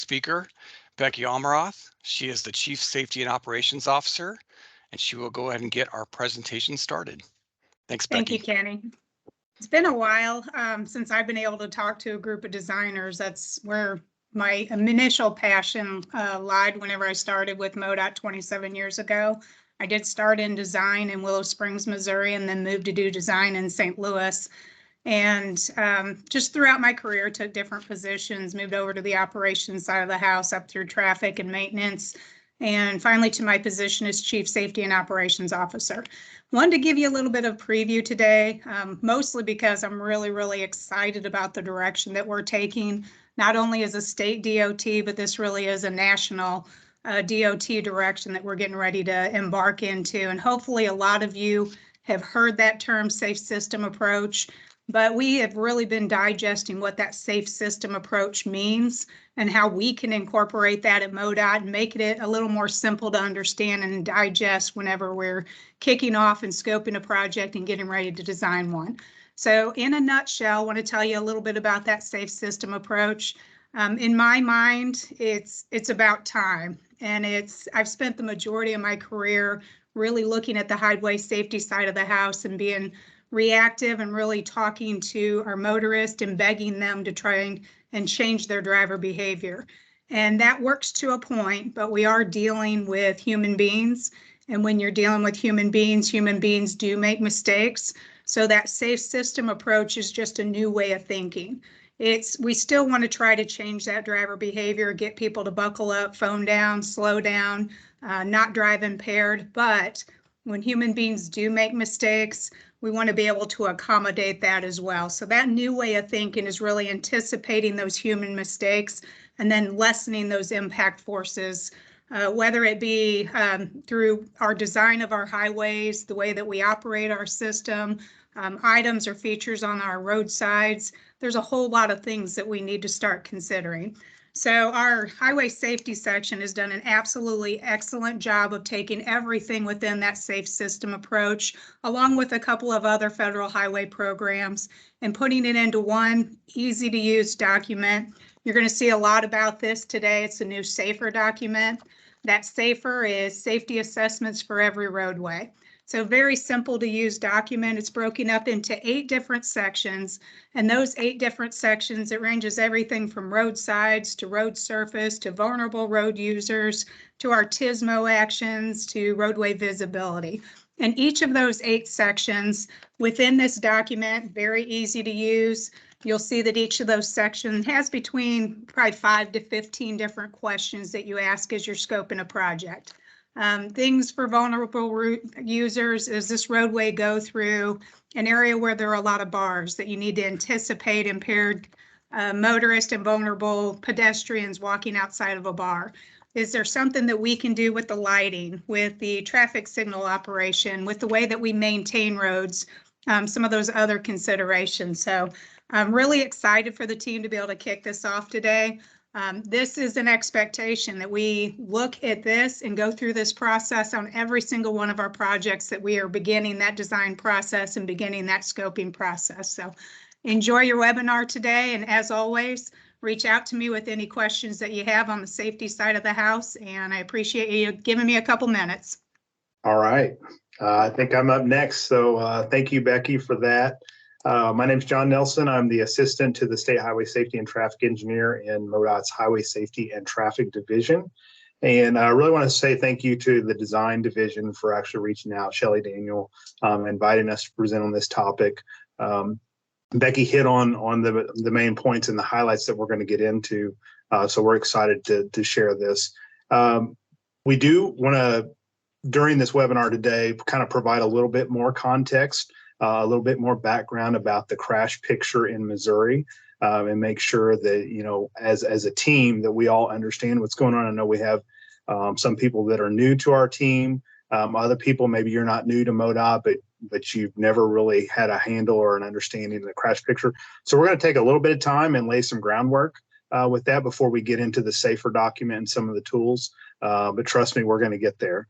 speaker, Becky Almaroth. She is the Chief Safety and Operations Officer, and she will go ahead and get our presentation started. Thanks, Becky. Thank you, Kenny. It's been a while since I've been able to talk to a group of designers. That's where my initial passion lied whenever I started with MoDOT 27 years ago. I did start in design in Willow Springs, Missouri, and then moved to do design in St. Louis. And just throughout my career, took different positions, moved over to the operations side of the house, up through traffic and maintenance, and finally to my position as Chief Safety and Operations Officer. Wanted to give you a little bit of preview today, mostly because I'm really excited about the direction that we're taking, not only as a state DOT, but this really is a national DOT direction that we're getting ready to embark into. And hopefully a lot of you have heard that term, safe system approach. But we have really been digesting what that safe system approach means and how we can incorporate that at MoDOT and make it a little more simple to understand and digest whenever we're kicking off and scoping a project and getting ready to design one. So in a nutshell, I want to tell you a little bit about that safe system approach. In my mind, it's about time. And I've spent the majority of my career really looking at the highway safety side of the house and being reactive and really talking to our motorists and begging them to try and change their driver behavior. And that works to a point, but we are dealing with human beings. And when you're dealing with human beings do make mistakes. So that safe system approach is just a new way of thinking. We still want to try to change that driver behavior, get people to buckle up, phone down, slow down, not drive impaired. But when human beings do make mistakes, we want to be able to accommodate that as well. So that new way of thinking is really anticipating those human mistakes and then lessening those impact forces, whether it be through our design of our highways, the way that we operate our system, items or features on our roadsides. There's a whole lot of things that we need to start considering. So our highway safety section has done an absolutely excellent job of taking everything within that safe system approach, along with a couple of other federal highway programs, and putting it into one easy to use document. You're going to see a lot about this today. It's a new SAFER document. That SAFER is Safety Assessments for Every Roadway. So very simple to use document. It's broken up into 8 different sections, and those 8 different sections, it ranges everything from roadsides to road surface to vulnerable road users to our TSMO actions to roadway visibility. And each of those 8 sections within this document, very easy to use. You'll see that each of those sections has between probably 5 to 15 different questions that you ask as you're scoping a project. Things for vulnerable users: is this roadway go through an area where there are a lot of bars that you need to anticipate impaired motorists and vulnerable pedestrians walking outside of a bar? Is there something that we can do with the lighting, with the traffic signal operation, with the way that we maintain roads, some of those other considerations? So I'm really excited for the team to be able to kick this off today. This is an expectation that we look at this and go through this process on every single one of our projects, that we are beginning that design process and beginning that scoping process. So enjoy your webinar today. And as always, reach out to me with any questions that you have on the safety side of the house. And I appreciate you giving me a couple minutes. All right. I think I'm up next. So thank you, Becky, for that. My name is John Nelson. I'm the assistant to the State Highway Safety and Traffic Engineer in MoDOT's Highway Safety and Traffic Division. And I really want to say thank you to the design division for actually reaching out, Shelly Daniel, inviting us to present on this topic. Becky hit on the main points and the highlights that we're going to get into. So we're excited to share this. We do want to, during this webinar today, kind of provide a little bit more context, a little bit more background about the crash picture in Missouri, and make sure that, you know, as a team, that we all understand what's going on. I know we have some people that are new to our team. Other people, maybe you're not new to MoDOT, but you've never really had a handle or an understanding of the crash picture. So we're going to take a little bit of time and lay some groundwork with that before we get into the SAFER document and some of the tools. But trust me, we're going to get there.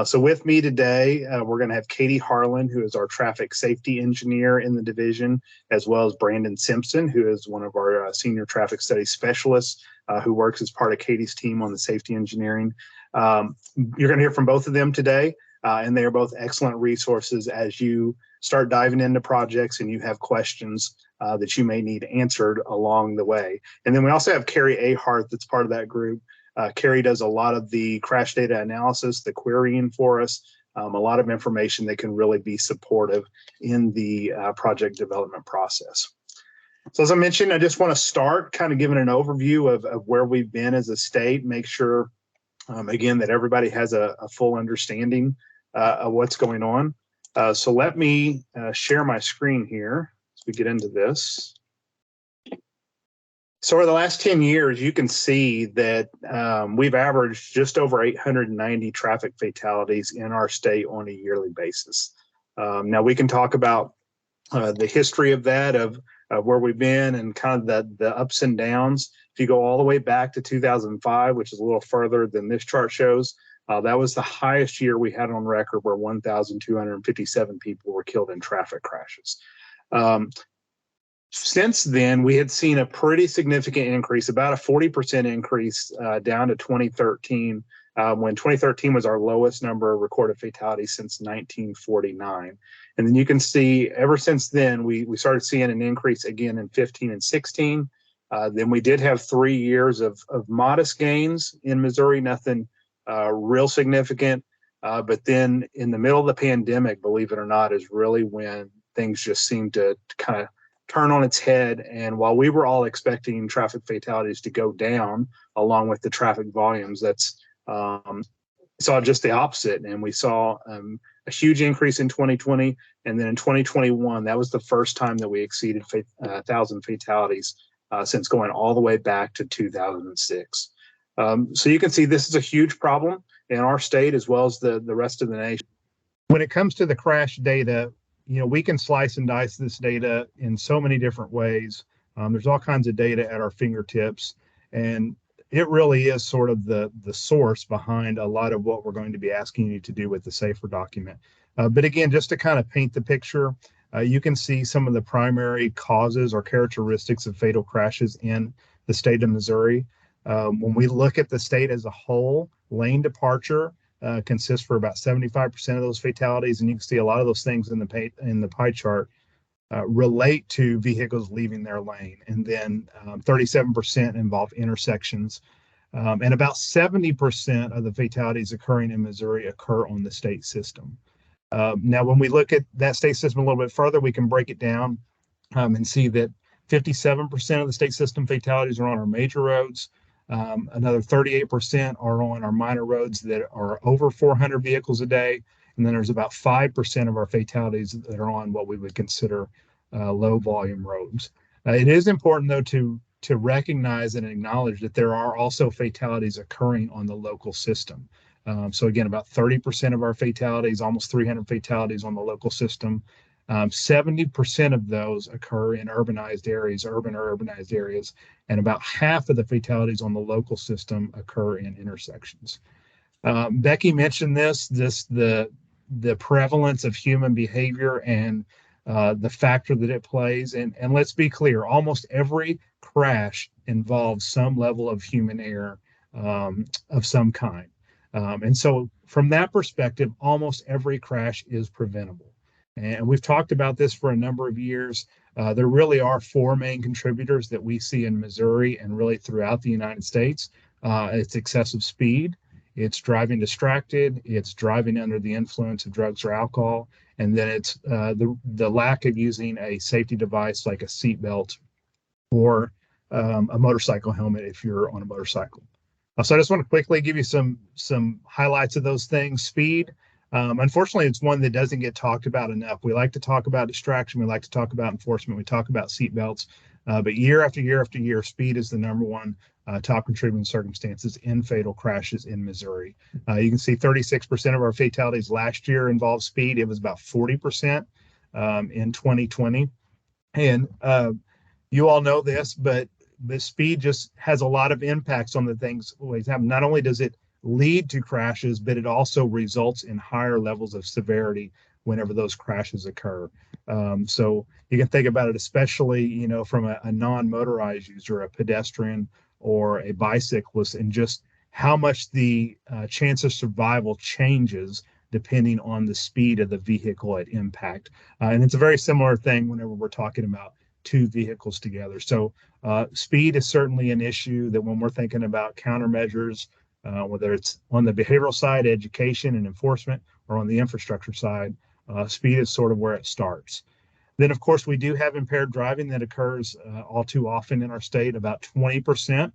So with me today, we're going to have Katie Harlan, who is our traffic safety engineer in the division, as well as Brandon Simpson, who is one of our senior traffic studies specialists, who works as part of Katie's team on the safety engineering. You're going to hear from both of them today, and they are both excellent resources as you start diving into projects and you have questions that you may need answered along the way. And then we also have Carrie Ahart that's part of that group. Carrie does a lot of the crash data analysis, the querying for us, a lot of information that can really be supportive in the project development process. So as I mentioned, I just want to start kind of giving an overview of where we've been as a state, make sure, again, that everybody has a full understanding of what's going on. So let me share my screen here as we get into this. So over the last 10 years, you can see that we've averaged just over 890 traffic fatalities in our state on a yearly basis. Now we can talk about the history of that, of where we've been and kind of the ups and downs. If you go all the way back to 2005, which is a little further than this chart shows, that was the highest year we had on record, where 1,257 people were killed in traffic crashes. Since then, we had seen a pretty significant increase, about a 40% increase down to 2013, when 2013 was our lowest number of recorded fatalities since 1949. And then you can see ever since then, we started seeing an increase again in 15 and 16. Then we did have 3 years of modest gains in Missouri, nothing real significant. But then in the middle of the pandemic, believe it or not, is really when things just seemed to kind of turn on its head. And while we were all expecting traffic fatalities to go down along with the traffic volumes, that's saw just the opposite. And we saw a huge increase in 2020. And then in 2021, that was the first time that we exceeded 1,000 fatalities since going all the way back to 2006. So you can see this is a huge problem in our state as well as the rest of the nation. When it comes to the crash data, you know, we can slice and dice this data in so many different ways. There's all kinds of data at our fingertips, and it really is sort of the source behind a lot of what we're going to be asking you to do with the SAFER document. But again, just to kind of paint the picture, you can see some of the primary causes or characteristics of fatal crashes in the state of Missouri. When we look at the state as a whole, lane departure consists for about 75% of those fatalities, and you can see a lot of those things in the pie chart relate to vehicles leaving their lane, and then 37% involve intersections, and about 70% of the fatalities occurring in Missouri occur on the state system. Now, when we look at that state system a little bit further, we can break it down and see that 57% of the state system fatalities are on our major roads. Another 38% are on our minor roads that are over 400 vehicles a day. And then there's about 5% of our fatalities that are on what we would consider low volume roads. It is important, though, to recognize and acknowledge that there are also fatalities occurring on the local system. So again, about 30% of our fatalities, almost 300 fatalities on the local system. 70% of those occur in urbanized areas, urban or urbanized areas, and about half of the fatalities on the local system occur in intersections. Becky mentioned the prevalence of human behavior and the factor that it plays. And let's be clear, almost every crash involves some level of human error of some kind. And so from that perspective, almost every crash is preventable. And we've talked about this for a number of years. There really are 4 main contributors that we see in Missouri and really throughout the United States. It's excessive speed, it's driving distracted, it's driving under the influence of drugs or alcohol, and then it's the lack of using a safety device like a seatbelt or a motorcycle helmet if you're on a motorcycle. So I just want to quickly give you some highlights of those things. Speed. Unfortunately, it's one that doesn't get talked about enough. We like to talk about distraction. We like to talk about enforcement. We talk about seatbelts. But year after year after year, speed is the number one top contributing circumstances in fatal crashes in Missouri. You can see 36% of our fatalities last year involved speed. It was about 40% in 2020. And you all know this, but the speed just has a lot of impacts on the things always happen. Not only does it lead to crashes, but it also results in higher levels of severity whenever those crashes occur. So you can think about it, especially, from a non-motorized user, a pedestrian or a bicyclist, and just how much the chance of survival changes depending on the speed of the vehicle at impact. And it's a very similar thing whenever we're talking about two vehicles together. So speed is certainly an issue that when we're thinking about countermeasures, whether it's on the behavioral side, education and enforcement, or on the infrastructure side, speed is sort of where it starts. Then, of course, we do have impaired driving that occurs all too often in our state, about 20%.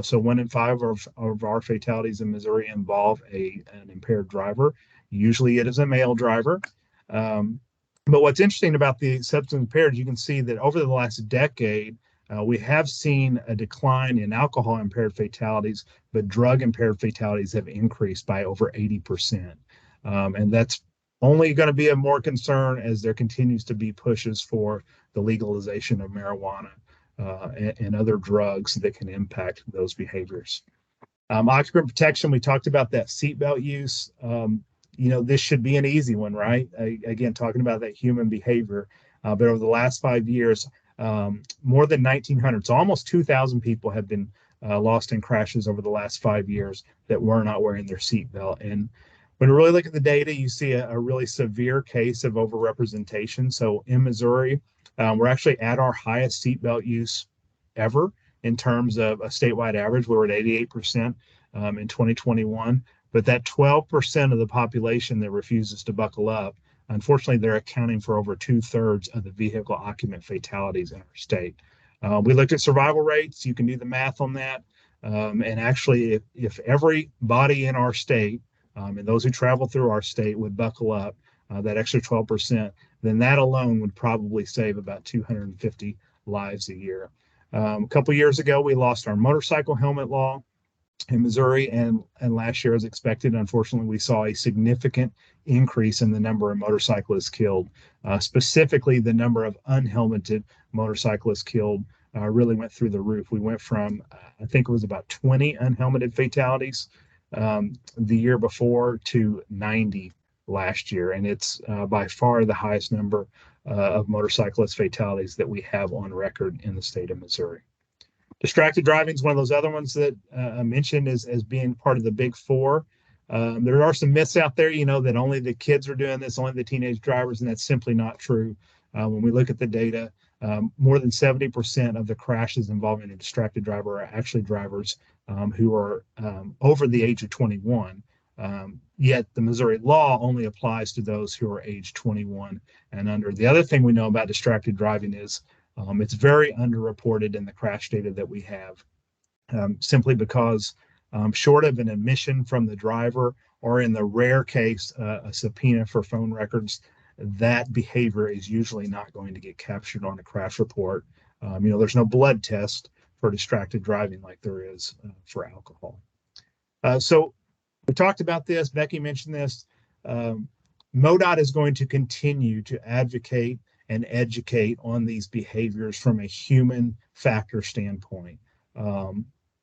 So 1 in 5 of our fatalities in Missouri involve an impaired driver. Usually it is a male driver. But what's interesting about the substance impaired, you can see that over the last decade, we have seen a decline in alcohol impaired fatalities, but drug impaired fatalities have increased by over 80%. And that's only going to be a more concern as there continues to be pushes for the legalization of marijuana and other drugs that can impact those behaviors. Occupant protection, we talked about that seatbelt use. This should be an easy one, right? Again, talking about that human behavior. But over the last 5 years, more than 1,900, so almost 2,000 people have been lost in crashes over the last 5 years that were not wearing their seatbelt. And when we really look at the data, you see a really severe case of overrepresentation. So in Missouri, we're actually at our highest seatbelt use ever in terms of a statewide average. We were at 88% in 2021. But that 12% of the population that refuses to buckle up, unfortunately, they're accounting for over 2/3 of the vehicle occupant fatalities in our state. We looked at survival rates. You can do the math on that. And actually, if everybody in our state, and those who travel through our state would buckle up that extra 12%, then that alone would probably save about 250 lives a year. A couple years ago, we lost our motorcycle helmet law in Missouri, and last year, as expected, unfortunately, we saw a significant increase in the number of motorcyclists killed. Specifically, the number of unhelmeted motorcyclists killed really went through the roof. We went from, I think it was about 20 unhelmeted fatalities the year before to 90 last year, and it's by far the highest number of motorcyclist fatalities that we have on record in the state of Missouri. Distracted driving is one of those other ones that I mentioned as being part of the big four. There are some myths out there, that only the kids are doing this, only the teenage drivers, and that's simply not true. When we look at the data, more than 70% of the crashes involving a distracted driver are actually drivers who are over the age of 21. Yet the Missouri law only applies to those who are age 21 and under. The other thing we know about distracted driving is it's very underreported in the crash data that we have, simply because short of an admission from the driver, or in the rare case, a subpoena for phone records, that behavior is usually not going to get captured on a crash report. There's no blood test for distracted driving like there is for alcohol. So we talked about this. Becky mentioned this. MoDOT is going to continue to advocate and educate on these behaviors from a human factor standpoint. I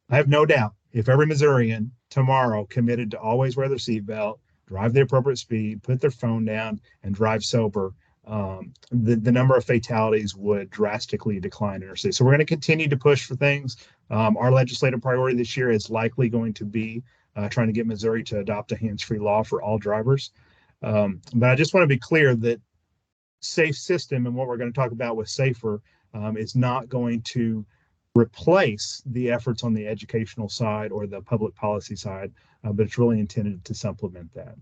have no doubt if every Missourian tomorrow committed to always wear their seatbelt, drive the appropriate speed, put their phone down, and drive sober, the number of fatalities would drastically decline in our state. So we're going to continue to push for things. Our legislative priority this year is likely going to be trying to get Missouri to adopt a hands-free law for all drivers. But I just want to be clear that safe system, and what we're going to talk about with SAFER, is not going to replace the efforts on the educational side or the public policy side, but it's really intended to supplement that.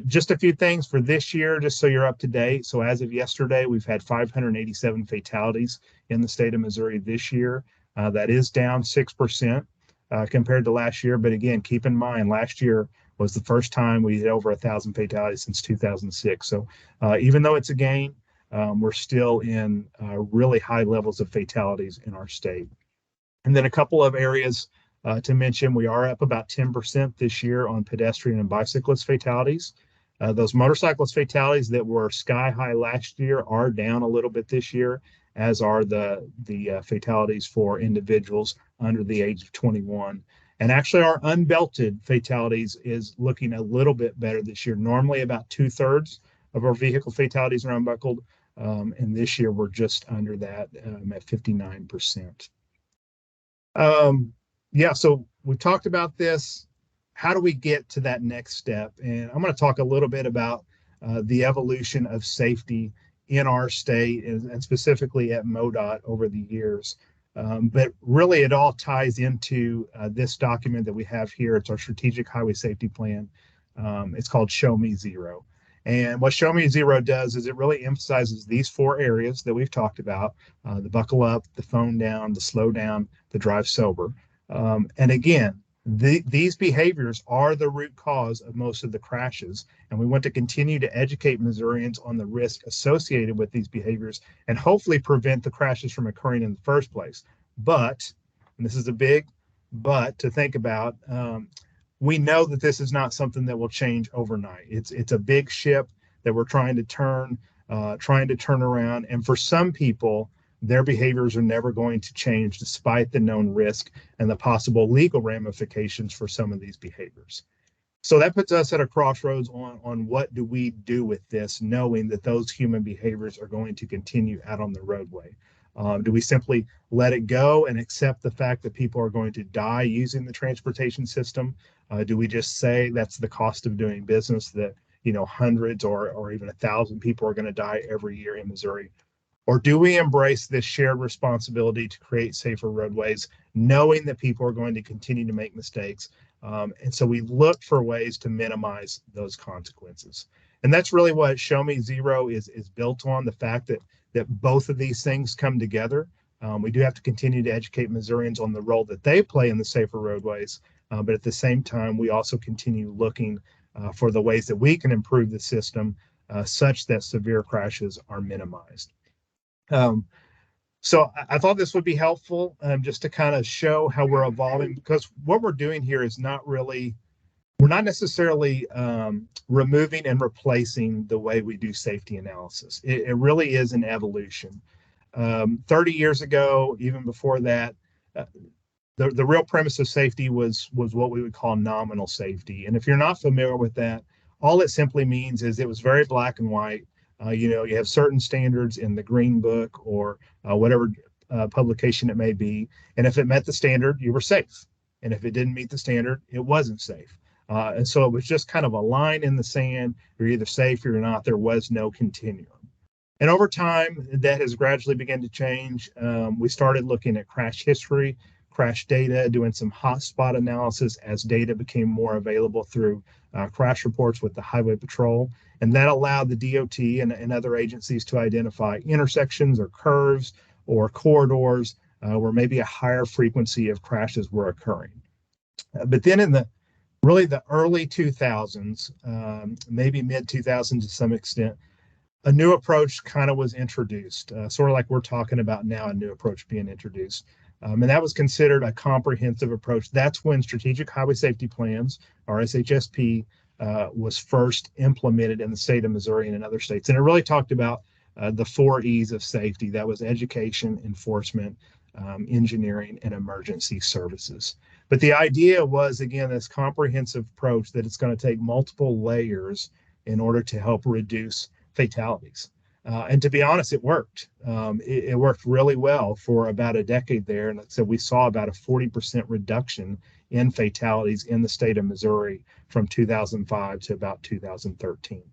Just a few things for this year, just so you're up to date. So as of yesterday, we've had 587 fatalities in the state of Missouri this year. That is down 6% compared to last year. But again, keep in mind, last year was the first time we hit over 1,000 fatalities since 2006. So even though it's a gain, we're still in really high levels of fatalities in our state. And then a couple of areas to mention, we are up about 10% this year on pedestrian and bicyclist fatalities. Those motorcyclist fatalities that were sky high last year are down a little bit this year, as are the fatalities for individuals under the age of 21. And actually, our unbelted fatalities is looking a little bit better this year. Normally, about 2/3 of our vehicle fatalities are unbuckled. And this year, we're just under that at 59%. Yeah, so we talked about this. How do we get to that next step? And I'm going to talk a little bit about the evolution of safety in our state and specifically at MoDOT over the years. But really, it all ties into this document that we have here. It's our Strategic Highway Safety Plan. It's called Show Me Zero. And what Show Me Zero does is it really emphasizes these 4 areas that we've talked about, the buckle up, the phone down, the slow down, the drive sober. And again, these behaviors are the root cause of most of the crashes. And we want to continue to educate Missourians on the risk associated with these behaviors and hopefully prevent the crashes from occurring in the first place. But, and this is a big but to think about, we know that this is not something that will change overnight. It's a big ship that we're trying to turn around. And for some people, their behaviors are never going to change despite the known risk and the possible legal ramifications for some of these behaviors. So that puts us at a crossroads on what do we do with this, knowing that those human behaviors are going to continue out on the roadway. Do we simply let it go and accept the fact that people are going to die using the transportation system? Do we just say that's the cost of doing business, that hundreds or even 1,000 people are going to die every year in Missouri? Or do we embrace this shared responsibility to create safer roadways, knowing that people are going to continue to make mistakes? And so we look for ways to minimize those consequences. And that's really what Show Me Zero is built on, the fact that both of these things come together. We do have to continue to educate Missourians on the role that they play in the safer roadways. But at the same time, we also continue looking for the ways that we can improve the system such that severe crashes are minimized. So I thought this would be helpful just to kind of show how we're evolving, because what we're doing here is we're not necessarily removing and replacing the way we do safety analysis. It really is an evolution. 30 years ago, even before that, the real premise of safety was what we would call nominal safety. And if you're not familiar with that, all it simply means is it was very black and white. You have certain standards in the Green Book or whatever publication it may be. And if it met the standard, you were safe. And if it didn't meet the standard, it wasn't safe. And so it was just kind of a line in the sand. You're either safe or you're not. There was no continuum. And over time, that has gradually begun to change. We started looking at crash history, crash data, doing some hotspot analysis as data became more available through crash reports with the Highway Patrol. And that allowed the DOT and other agencies to identify intersections or curves or corridors where maybe a higher frequency of crashes were occurring. But then in the early 2000s, maybe mid 2000s to some extent, a new approach kind of was introduced, sort of like we're talking about now, a new approach being introduced. And that was considered a comprehensive approach. That's when Strategic Highway Safety Plans, or SHSP, was first implemented in the state of Missouri and in other states. And it really talked about the 4 E's of safety. That was education, enforcement, engineering, and emergency services. But the idea was, again, this comprehensive approach that it's going to take multiple layers in order to help reduce fatalities. And to be honest, it worked. It worked really well for about a decade there. And like I said, we saw about a 40% reduction in fatalities in the state of Missouri from 2005 to about 2013.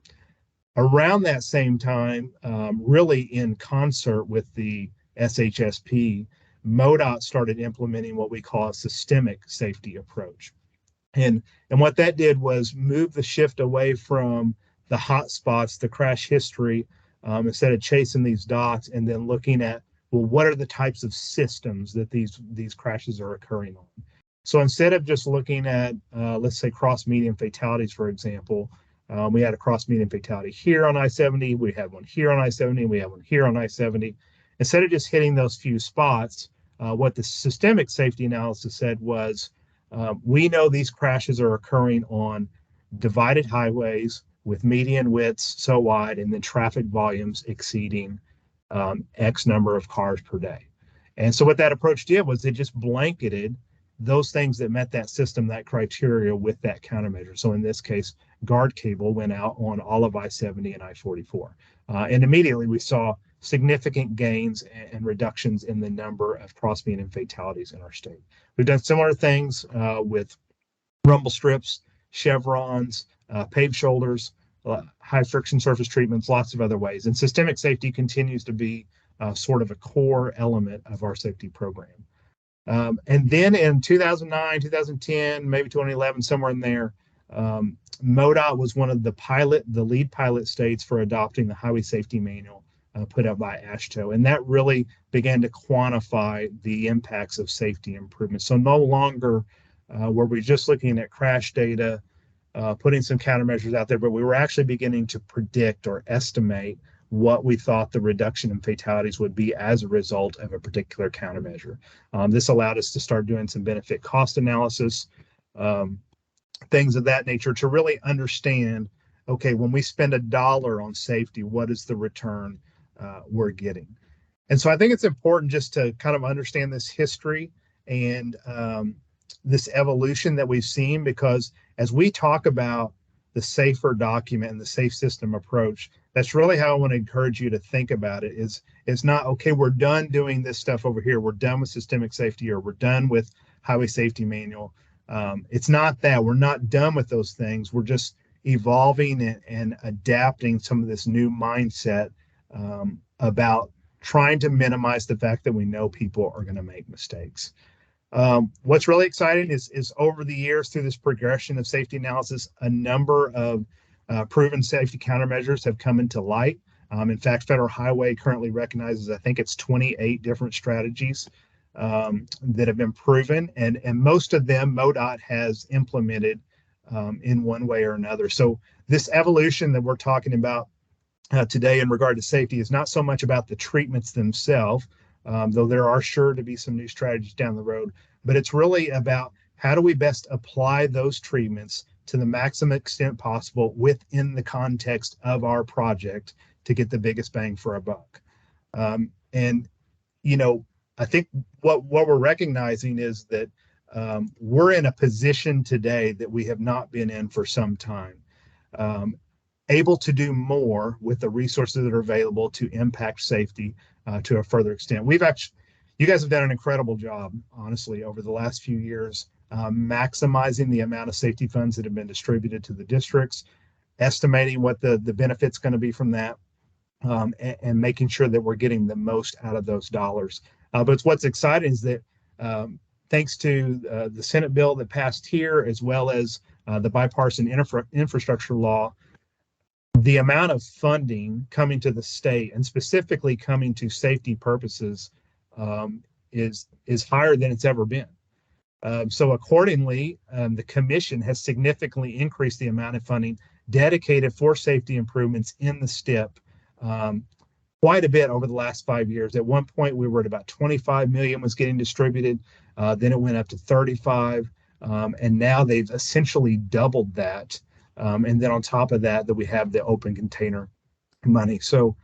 Around that same time, really in concert with the SHSP, MoDOT started implementing what we call a systemic safety approach. And what that did was move the shift away from the hot spots, the crash history, instead of chasing these dots and then looking at, well, what are the types of systems that these crashes are occurring on? So instead of just looking at, let's say, cross-median fatalities, for example, we had a cross-median fatality here on I-70, we had one here on I-70, we have one here on I-70. Instead of just hitting those few spots, what the systemic safety analysis said was, we know these crashes are occurring on divided highways with median widths so wide and then traffic volumes exceeding X number of cars per day. And so what that approach did was it just blanketed those things that met that system, that criteria with that countermeasure. So in this case, guard cable went out on all of I-70 and I-44. And immediately we saw significant gains and reductions in the number of crossbeam and fatalities in our state. We've done similar things with rumble strips, chevrons, paved shoulders, high friction surface treatments, lots of other ways. And systemic safety continues to be sort of a core element of our safety program. And then in 2009, 2010, maybe 2011, somewhere in there, MoDOT was one of the lead pilot states for adopting the Highway Safety Manual put out by AASHTO. And that really began to quantify the impacts of safety improvements. So no longer were we just looking at crash data, putting some countermeasures out there, but we were actually beginning to predict or estimate what we thought the reduction in fatalities would be as a result of a particular countermeasure. This allowed us to start doing some benefit cost analysis, things of that nature, to really understand, okay, when we spend $1 on safety, what is the return we're getting? And so I think it's important just to kind of understand this history and this evolution that we've seen, because as we talk about the safer document and the safe system approach, that's really how I want to encourage you to think about it. It's not, okay, we're done doing this stuff over here. We're done with systemic safety, or we're done with Highway Safety Manual. It's not that. We're not done with those things. We're just evolving and adapting some of this new mindset about trying to minimize the fact that we know people are going to make mistakes. What's really exciting is over the years, through this progression of safety analysis, a number of proven safety countermeasures have come into light. In fact, Federal Highway currently recognizes, I think it's 28 different strategies that have been proven, and most of them MoDOT has implemented in one way or another. So this evolution that we're talking about today in regard to safety is not so much about the treatments themselves, though there are sure to be some new strategies down the road, but it's really about how do we best apply those treatments to the maximum extent possible within the context of our project to get the biggest bang for a buck. And, you know, I think what we're recognizing is that we're in a position today that we have not been in for some time, able to do more with the resources that are available to impact safety to a further extent. You guys have done an incredible job, honestly, over the last few years, maximizing the amount of safety funds that have been distributed to the districts, estimating what the benefit's going to be from that, and making sure that we're getting the most out of those dollars. But what's exciting is that thanks to the Senate bill that passed here, as well as the bipartisan infrastructure law, the amount of funding coming to the state, and specifically coming to safety purposes, is higher than it's ever been. So accordingly, the commission has significantly increased the amount of funding dedicated for safety improvements in the STIP quite a bit over the last 5 years. At one point, we were at about 25 million was getting distributed. Then it went up to 35, and now they've essentially doubled that. And then on top of that, we have the open container money. So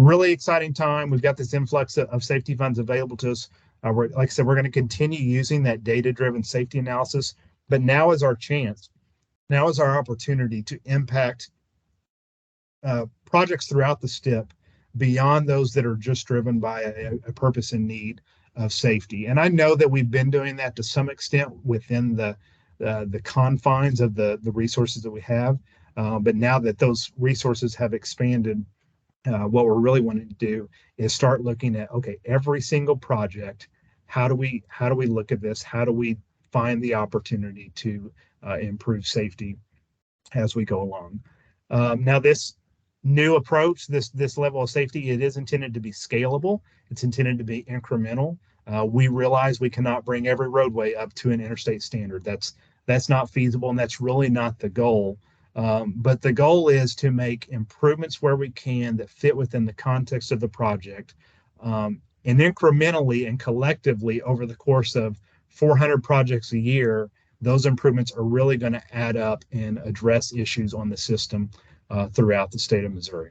really exciting time. We've got this influx of safety funds available to us. Like I said, we're going to continue using that data-driven safety analysis, but now is our chance. Now is our opportunity to impact projects throughout the STIP beyond those that are just driven by a purpose and need of safety. And I know that we've been doing that to some extent within the confines of the resources that we have. But now that those resources have expanded, what we're really wanting to do is start looking at, okay, every single project, how do we look at this? How do we find the opportunity to improve safety as we go along? Now, this new approach, this level of safety, it is intended to be scalable. It's intended to be incremental. We realize we cannot bring every roadway up to an interstate standard. That's not feasible, and that's really not the goal. But the goal is to make improvements where we can that fit within the context of the project, and incrementally and collectively over the course of 400 projects a year, those improvements are really going to add up and address issues on the system throughout the state of Missouri.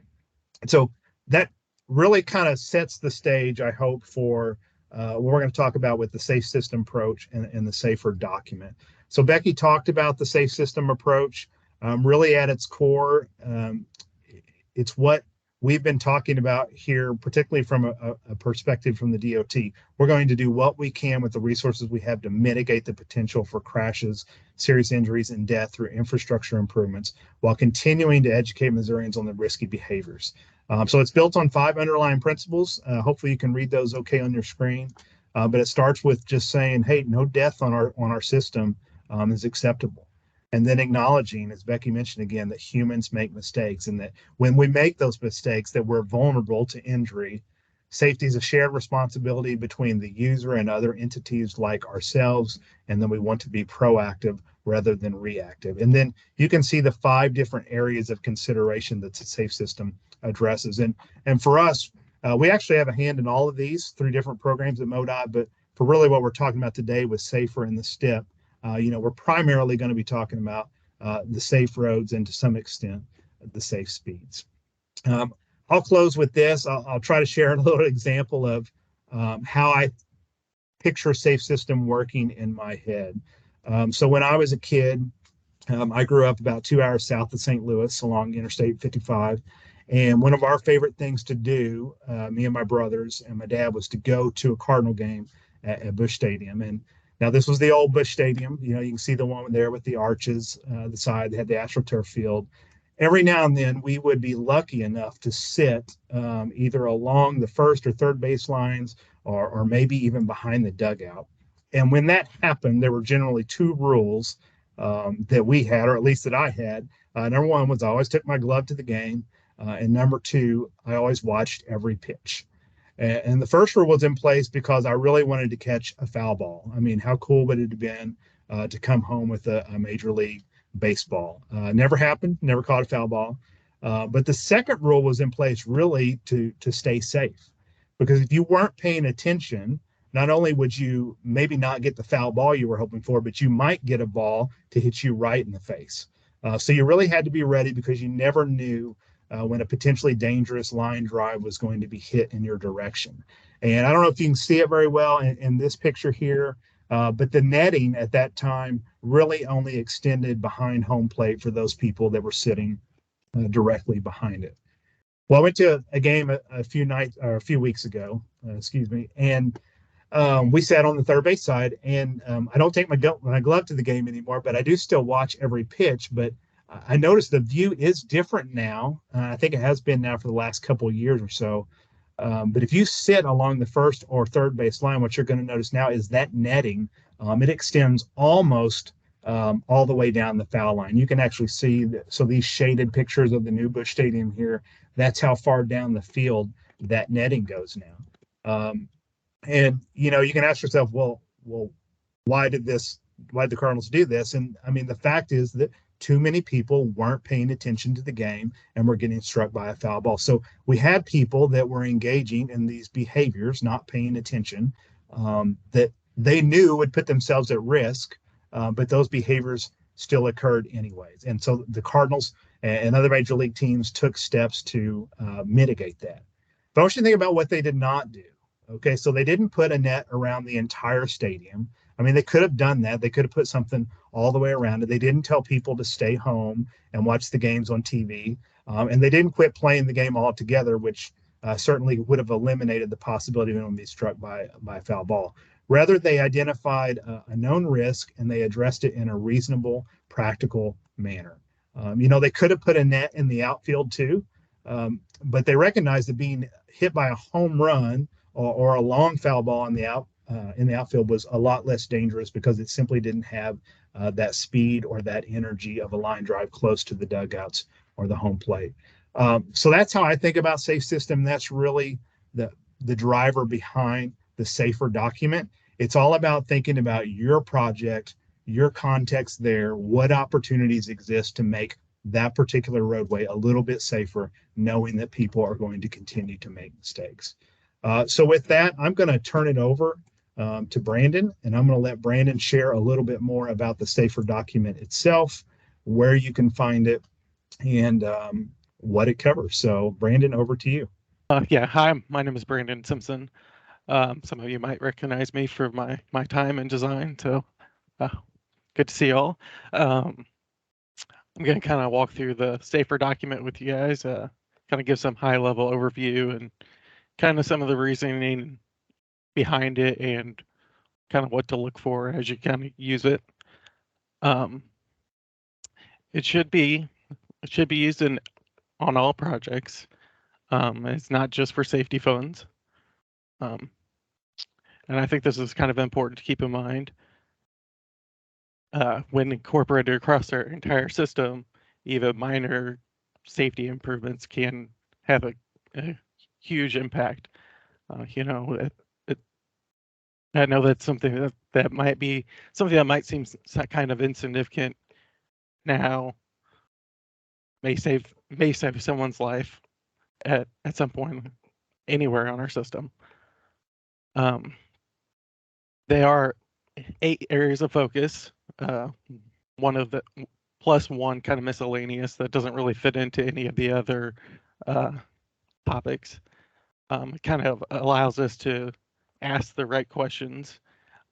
And so that really kind of sets the stage, I hope, for what we're going to talk about with the safe system approach and the safer document. So Becky talked about the safe system approach. Really at its core, it's what we've been talking about here, particularly from a perspective from the DOT. We're going to do what we can with the resources we have to mitigate the potential for crashes, serious injuries, and death through infrastructure improvements, while continuing to educate Missourians on the risky behaviors. So it's built on 5 underlying principles. Hopefully you can read those okay on your screen. But it starts with just saying, hey, no death on our system is acceptable. And then acknowledging, as Becky mentioned again, that humans make mistakes, and that when we make those mistakes, that we're vulnerable to injury. Safety is a shared responsibility between the user and other entities like ourselves, and then we want to be proactive rather than reactive. And then you can see the 5 different areas of consideration that the safe system addresses. And for us, we actually have a hand in all of these 3 different programs at MoDOT, but for really what we're talking about today with SAFER and the STIP, we're primarily going to be talking about the safe roads and to some extent the safe speeds. I'll close with this. I'll try to share a little example of how I picture safe system working in my head. So when I was a kid, I grew up about 2 hours south of St. Louis along Interstate 55. And one of our favorite things to do, me and my brothers and my dad, was to go to a Cardinal game at Busch Stadium. And now this was the old Busch Stadium. You can see the one there with the arches, the side, they had the AstroTurf field. Every now and then we would be lucky enough to sit either along the first or third base lines or maybe even behind the dugout. And when that happened, there were generally 2 rules that we had, or at least that I had. Number 1 was I always took my glove to the game. And number 2, I always watched every pitch. And the first rule was in place because I really wanted to catch a foul ball. I mean, how cool would it have been to come home with a Major League Baseball? Never happened, never caught a foul ball. But the second rule was in place really to stay safe. Because if you weren't paying attention, not only would you maybe not get the foul ball you were hoping for, but you might get a ball to hit you right in the face. So you really had to be ready because you never knew when a potentially dangerous line drive was going to be hit in your direction. And I don't know if you can see it very well in this picture here, but the netting at that time really only extended behind home plate for those people that were sitting directly behind it. Well, I went to a game a few weeks ago, and we sat on the third base side, and I don't take my glove to the game anymore, but I do still watch every pitch. But I noticed the view is different now. I think it has been now for the last couple of years or so. But if you sit along the first or third base line, what you're going to notice now is that netting, it extends almost all the way down the foul line. You can actually see so these shaded pictures of the new Busch Stadium here, that's how far down the field that netting goes now. And you can ask yourself, well, why did the Cardinals do this? And I mean, the fact is that too many people weren't paying attention to the game and were getting struck by a foul ball. So we had people that were engaging in these behaviors, not paying attention, that they knew would put themselves at risk, but those behaviors still occurred anyways. And so the Cardinals and other major league teams took steps to mitigate that. But I want you to think about what they did not do. Okay, so they didn't put a net around the entire stadium. I mean, they could have done that. They could have put something all the way around it. They didn't tell people to stay home and watch the games on TV. And they didn't quit playing the game altogether, which certainly would have eliminated the possibility of anyone being struck by a foul ball. Rather, they identified a known risk and they addressed it in a reasonable, practical manner. They could have put a net in the outfield too, but they recognized that being hit by a home run or a long foul ball in the outfield was a lot less dangerous because it simply didn't have that speed or that energy of a line drive close to the dugouts or the home plate. So that's how I think about safe system. That's really the driver behind the SAFER document. It's all about thinking about your project, your context there, what opportunities exist to make that particular roadway a little bit safer, knowing that people are going to continue to make mistakes. So with that, I'm going to turn it over to Brandon, and I'm going to let Brandon share a little bit more about the SAFER document itself, where you can find it, and what it covers. So Brandon, over to you. Hi, my name is Brandon Simpson. Some of you might recognize me for my time in design, so good to see you all. I'm going to kind of walk through the SAFER document with you guys, kind of give some high-level overview and kind of some of the reasoning behind it and kind of what to look for as you kind of use it. It should be used on all projects. It's not just for safety funds. And I think this is kind of important to keep in mind. When incorporated across our entire system, even minor safety improvements can have a huge impact. You know, I know that's something that might be something that might seem kind of insignificant now, may save someone's life at some point anywhere on our system. They are 8 areas of focus. One of the plus one kind of miscellaneous that doesn't really fit into any of the other topics. It kind of allows us to ask the right questions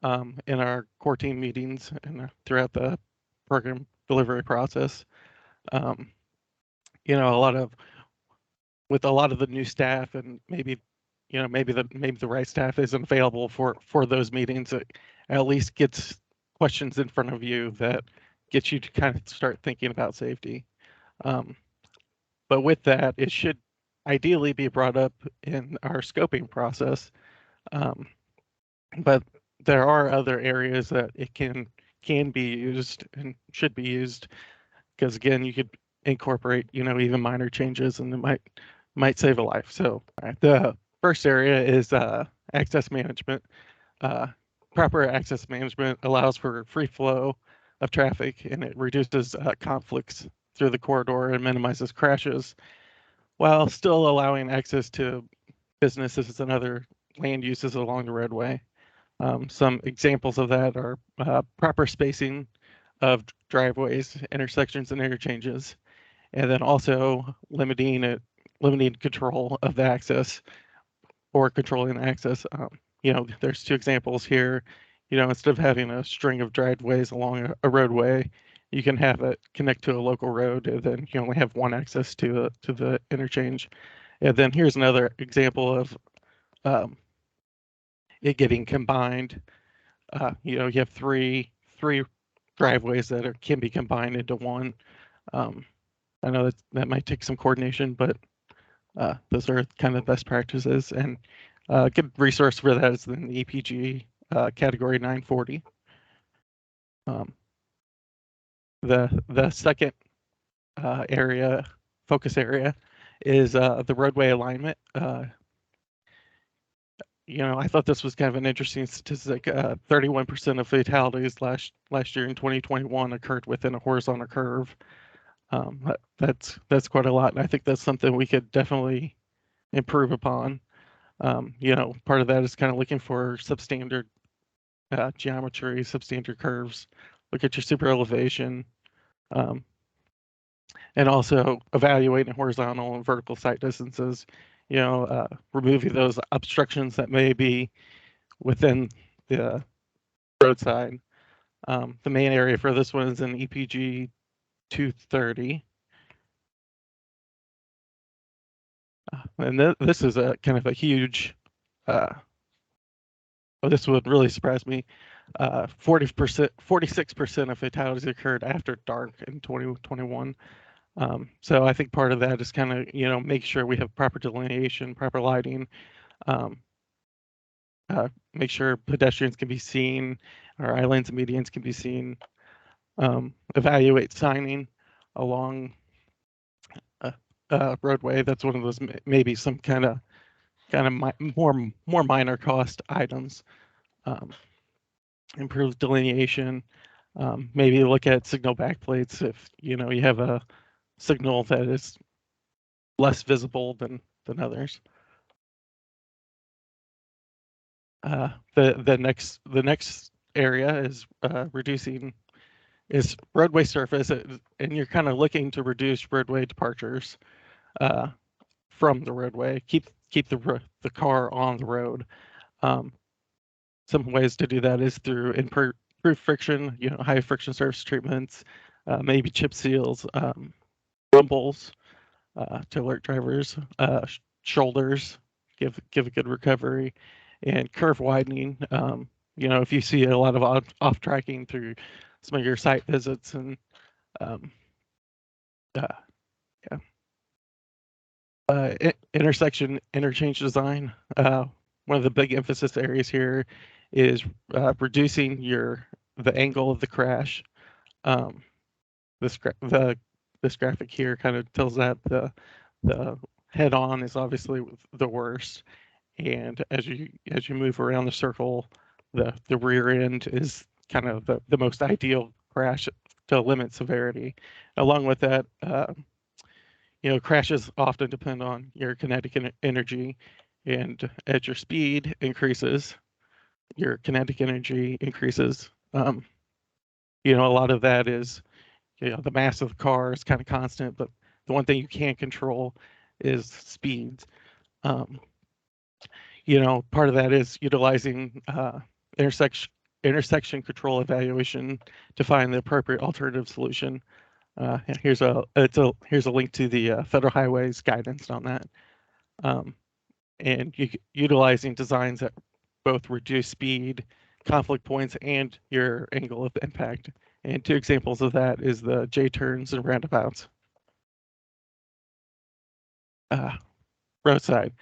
in our core team meetings and throughout the program delivery process. You know, with a lot of the new staff, and maybe the right staff isn't available for those meetings, it at least gets questions in front of you that gets you to kind of start thinking about safety. But with that, it should ideally be brought up in our scoping process. But there are other areas that it can be used and should be used, because again, you could incorporate, you know, even minor changes and it might save a life. So the first area is access management. Proper access management allows for free flow of traffic, and it reduces conflicts through the corridor and minimizes crashes, while still allowing access to businesses and other land uses along the roadway. Some examples of that are proper spacing of driveways, intersections, and interchanges, and then also limiting control of the access or controlling access. You know, there's 2 examples here. You know, instead of having a string of driveways along a roadway, you can have it connect to a local road, and then you only have one access to the interchange. And then here's another example of it getting combined. You know, you have three driveways that can be combined into one. I know that might take some coordination, but those are kind of best practices, and a good resource for that is in the EPG category 940. The second focus area is the roadway alignment. You know, I thought this was kind of an interesting statistic. 31% of fatalities last year in 2021 occurred within a horizontal curve. That's quite a lot, and I think that's something we could definitely improve upon. You know, part of that is kind of looking for substandard geometry, substandard curves. Look at your super elevation, and also evaluating horizontal and vertical sight distances. You know, removing those obstructions that may be within the roadside. The main area for this one is in EPG 230. And this is a kind of a huge, this would really surprise me. 46% of fatalities occurred after dark in 2021. So I think part of that is kind of, you know, make sure we have proper delineation, proper lighting, make sure pedestrians can be seen, or eye lanes and medians can be seen, evaluate signing along roadway. That's one of those maybe some kind of more minor cost items. Improve delineation. Maybe look at signal backplates if you know you have a signal that is less visible than others. The next area is reducing roadway surface, and you're kind of looking to reduce roadway departures from the roadway, keep the car on the road. Some ways to do that is through improved friction, high friction surface treatments, maybe chip seals, rumbles to alert drivers, shoulders, give a good recovery, and curve widening. If you see a lot of off tracking through some of your site visits and intersection interchange design. One of the big emphasis areas here is reducing the angle of the crash. This graphic here kind of tells that the head on is obviously the worst, and as you move around the circle, the rear end is kind of the most ideal crash to limit severity. Along with that, crashes often depend on your kinetic energy, and as your speed increases, your kinetic energy increases. A lot of that is, the mass of the car is kind of constant, but the one thing you can't control is speeds. Part of that is utilizing intersection control evaluation to find the appropriate alternative solution. Here's a link to the Federal Highways guidance on that. And utilizing designs that both reduce speed, conflict points, and your angle of impact. And 2 examples of that is the J-turns and roundabouts. Roadside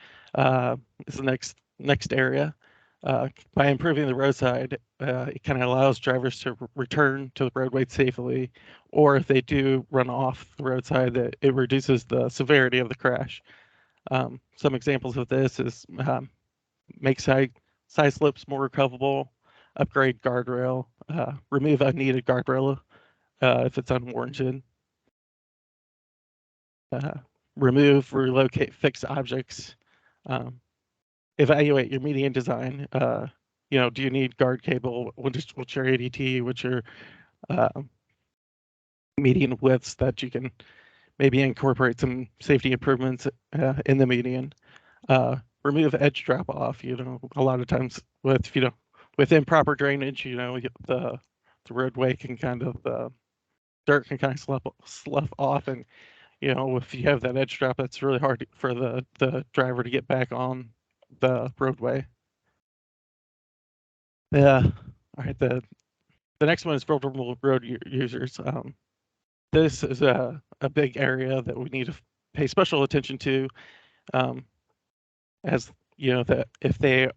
is the next area. By improving the roadside, it kind of allows drivers to return to the roadway safely, or if they do run off the roadside, that it reduces the severity of the crash. Some examples of this is make side slips more recoverable, upgrade guardrail, remove unneeded guardrail if it's unwarranted, relocate fixed objects, evaluate your median design. Do you need guard cable? What's your ADT? What's your median widths that you can maybe incorporate some safety improvements in the median? Remove edge drop off. A lot of times with improper drainage, the roadway can kind of dirt can kind of slough off, and if you have that edge drop, that's really hard for the driver to get back on the roadway. Yeah. All right. The next one is vulnerable road users. This is a big area that we need to pay special attention to, as that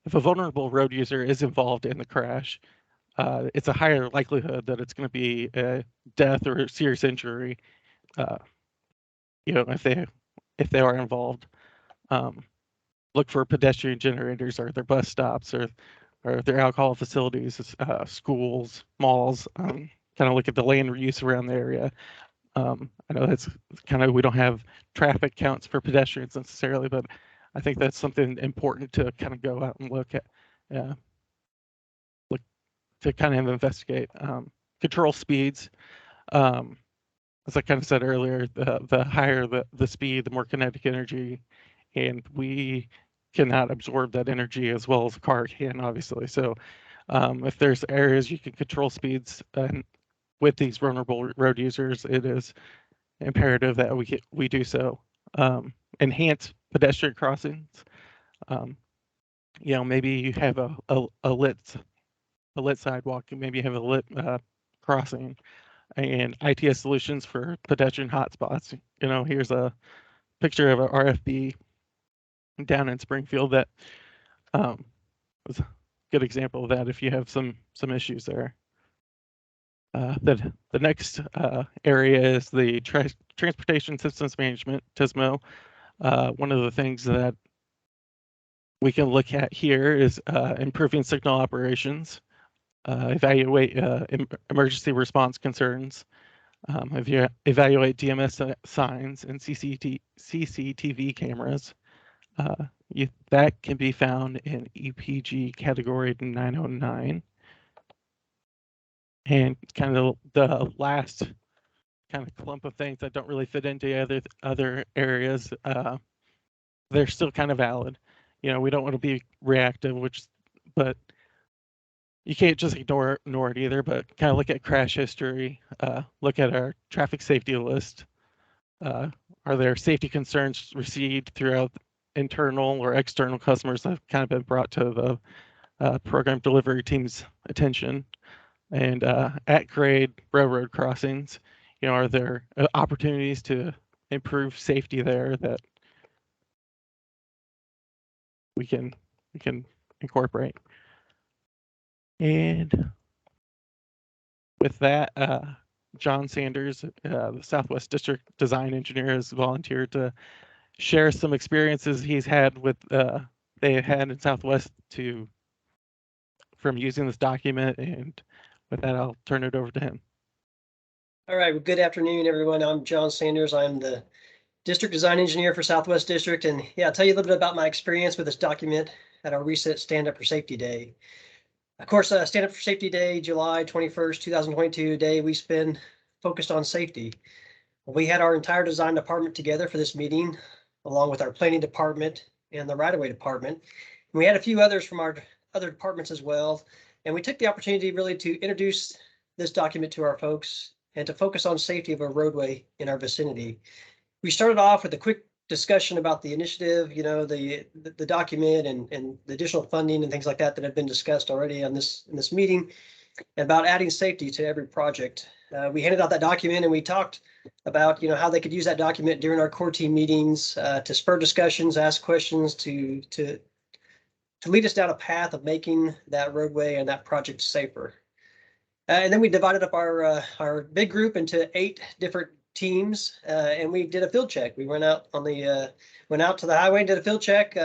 if a vulnerable road user is involved in the crash, it's a higher likelihood that it's going to be a death or a serious injury. If they are involved. Look for pedestrian generators or their bus stops or their alcohol facilities, schools, malls. Kind of look at the land use around the area. I know that's we don't have traffic counts for pedestrians necessarily, but I think that's something important to kind of go out and look at, to kind of investigate. Control speeds. As I kind of said earlier, the higher the speed, the more kinetic energy, and we cannot absorb that energy as well as a car can, obviously. So if there's areas you can control speeds and with these vulnerable road users, it is imperative that we do so. Enhance pedestrian crossings. Maybe you have a lit sidewalk, and maybe you have a lit crossing, and ITS solutions for pedestrian hotspots. Here's a picture of an RFB down in Springfield that was a good example of that if you have some issues there. The next area is the Transportation Systems Management, TSMO. One of the things that we can look at here is improving signal operations, evaluate emergency response concerns, evaluate DMS signs and CCTV cameras. That can be found in EPG category 909. And kind of the last kind of clump of things that don't really fit into other areas, they're still kind of valid. we don't want to be reactive, but you can't just ignore it either, but kind of look at crash history, look at our traffic safety list. Are there safety concerns received throughout internal or external customers that have kind of been brought to the program delivery team's attention? And at grade railroad crossings, are there opportunities to improve safety there that we can incorporate? And with that, John Sanders, the Southwest District Design Engineer, has volunteered to share some experiences he's had with they had in Southwest from using this document. And with that, I'll turn it over to him. All right. Well, good afternoon, everyone. I'm John Sanders. I'm the District Design Engineer for Southwest District. And yeah, I'll tell you a little bit about my experience with this document at our recent Stand Up for Safety Day. Of course, Stand Up for Safety Day, July 21st, 2022 day, we spend focused on safety. We had our entire design department together for this meeting, along with our planning department and the right-of-way department. And we had a few others from our other departments as well. And we took the opportunity really to introduce this document to our folks and to focus on safety of a roadway in our vicinity. We started off with a quick discussion about the initiative, the document and the additional funding and things like that that have been discussed already in this meeting, about adding safety to every project. We handed out that document and we talked about how they could use that document during our core team meetings to spur discussions, ask questions, to lead us down a path of making that roadway and that project safer. And then we divided up our big group into 8 different teams, and we did a field check. We went out to the highway and did a field check.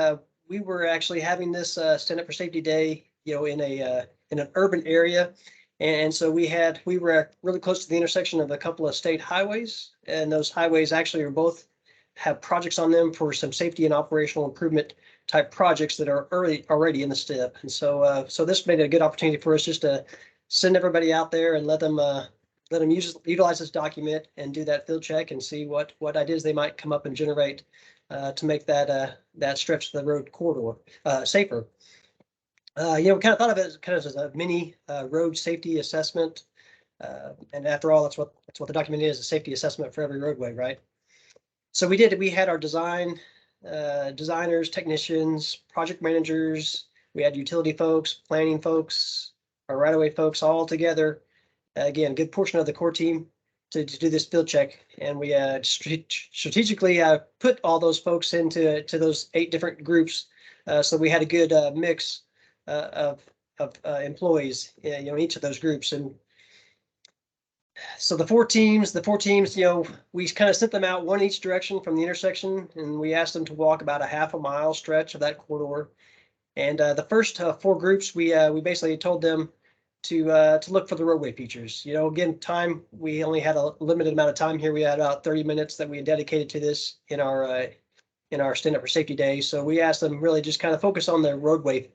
We were actually having this Stand Up for Safety Day, in an urban area, and so we were really close to the intersection of a couple of state highways, and those highways actually have projects on them for some safety and operational improvement type projects that are already in the STIP. And so this made it a good opportunity for us just to send everybody out there and let them utilize this document and do that field check and see what ideas they might come up and generate to make that stretch of the road corridor safer. We kind of thought of it as as a mini road safety assessment. And after all, that's what the document is, a safety assessment for every roadway, right? So we had our designers, technicians, project managers, we had utility folks, planning folks, our right-of-way folks all together. Again, a good portion of the core team to do this field check. And we strategically put all those folks into those 8 different groups. So we had a good mix of employees, in each of those groups. And so the four teams, we kind of sent them out one each direction from the intersection, and we asked them to walk about a half a mile stretch of that corridor. And the first 4 groups, we basically told them to look for the roadway features. Again, we only had a limited amount of time here. We had about 30 minutes that we had dedicated to this in our Stand Up for Safety Day. So we asked them really just kind of focus on the roadway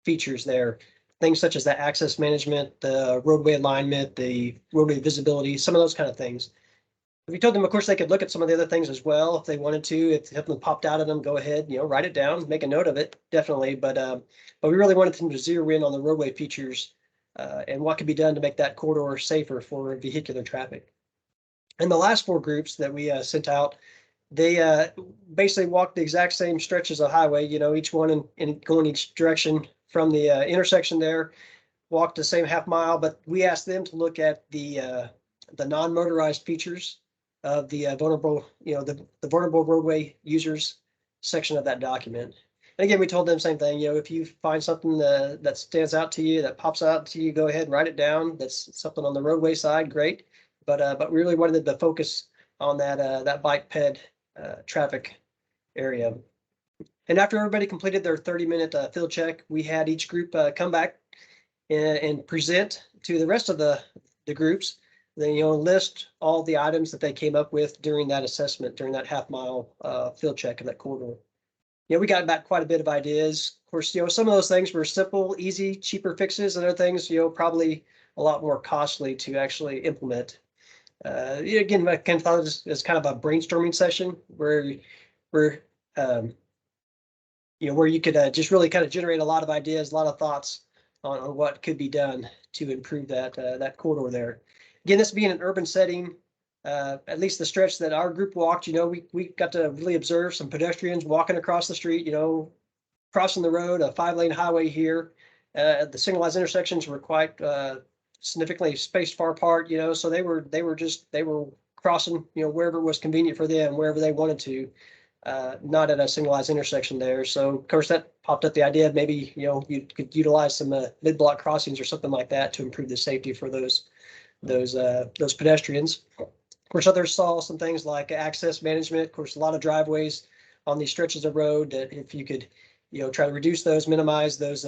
features there. Things such as the access management, the roadway alignment, the roadway visibility, some of those kind of things. We told them, of course, they could look at some of the other things as well if they wanted to. If something popped out at them, go ahead, write it down, make a note of it, definitely. But we really wanted them to zero in on the roadway features and what could be done to make that corridor safer for vehicular traffic. And the last 4 groups that we sent out, they basically walked the exact same stretches of highway, each one in going each direction from the intersection there, walked the same half mile, but we asked them to look at the non-motorized features of the vulnerable, the vulnerable roadway users section of that document. And again, we told them the same thing, if you find something that stands out to you, that pops out to you, go ahead and write it down. That's something on the roadway side, great. But we really wanted to focus on that bike ped traffic area. And after everybody completed their 30-minute field check, we had each group come back and present to the rest of the groups. Then list all the items that they came up with during that assessment, during that half-mile field check of that corridor. We got back quite a bit of ideas. Of course, some of those things were simple, easy, cheaper fixes, and other things, probably a lot more costly to actually implement. Again, I kind of thought of this as kind of a brainstorming session where we're where you could just really kind of generate a lot of ideas, a lot of thoughts on what could be done to improve that corridor there. Again, this being an urban setting, at least the stretch that our group walked, we got to really observe some pedestrians walking across the street, crossing the road, a 5-lane highway here. The signalized intersections were quite significantly spaced far apart, so they were crossing, wherever was convenient for them, wherever they wanted to, not at a signalized intersection there. So of course that popped up the idea of maybe, you could utilize some mid-block crossings or something like that to improve the safety for those pedestrians. Of course, others saw some things like access management. Of course, a lot of driveways on these stretches of road that if you could, try to reduce those, minimize those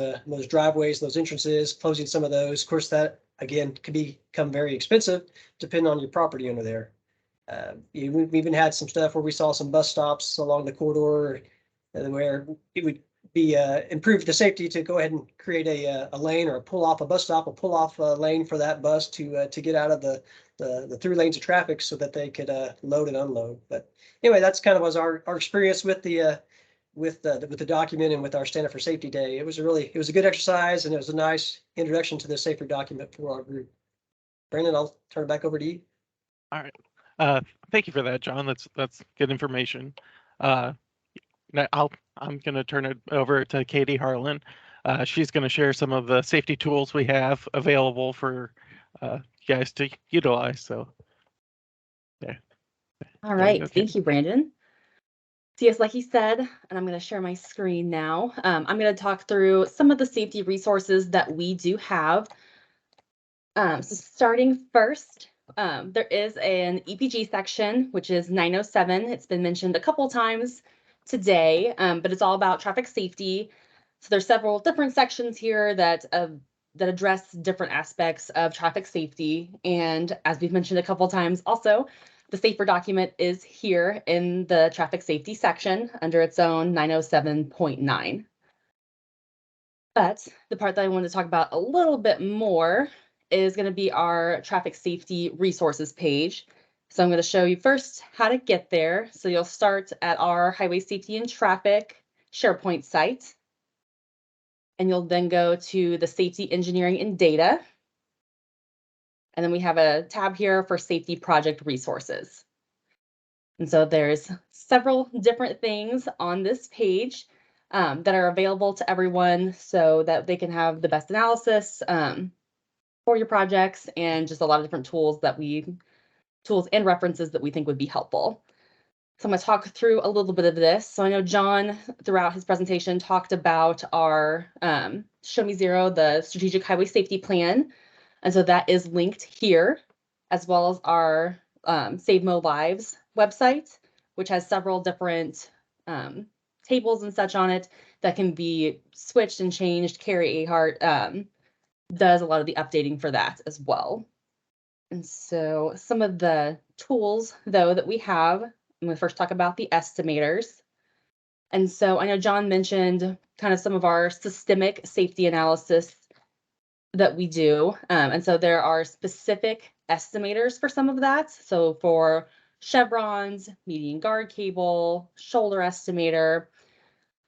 driveways, those entrances, closing some of those. Of course, that again could become very expensive depending on your property owner there. We've even had some stuff where we saw some bus stops along the corridor where it would be improve the safety to go ahead and create a lane or pull off a bus stop, a pull off lane for that bus to get out of the through lanes of traffic so that they could load and unload. But anyway, that's kind of was our experience with the document and with our Stand Up for Safety Day. It was a good exercise, and it was a nice introduction to the SAFER document for our group. Brandon, I'll turn it back over to you. All right. Thank you for that, John. That's good information. Now I'm going to turn it over to Katie Harlan. She's going to share some of the safety tools we have available for you guys to utilize. So, yeah. All right. Thank you, Brandon. So yes, like he said, and I'm going to share my screen now. I'm going to talk through some of the safety resources that we do have. So starting first, there is an EPG section, which is 907. It's been mentioned a couple times today, but it's all about traffic safety. So there's several different sections here that address different aspects of traffic safety. And as we've mentioned a couple times also, the SAFER document is here in the traffic safety section under its own 907.9. But the part that I wanted to talk about a little bit more is going to be our traffic safety resources page. So I'm going to show you first how to get there. So you'll start at our Highway Safety and Traffic SharePoint site. And you'll then go to the Safety Engineering and Data. And then we have a tab here for Safety Project Resources. And so there's several different things on this page that are available to everyone so that they can have the best analysis for your projects, and just a lot of different tools and references that we think would be helpful. So I'm going to talk through a little bit of this. So I know John, throughout his presentation, talked about our Show Me Zero, the Strategic Highway Safety Plan. And so that is linked here, as well as our Save Mo Lives website, which has several different tables and such on it that can be switched and changed. Carrie Ahart does a lot of the updating for that as well. And so some of the tools, though, that we have, I'm going to first talk about the estimators. And so I know John mentioned kind of some of our systemic safety analysis that we do. And so there are specific estimators for some of that. So for chevrons, median guard cable, shoulder estimator.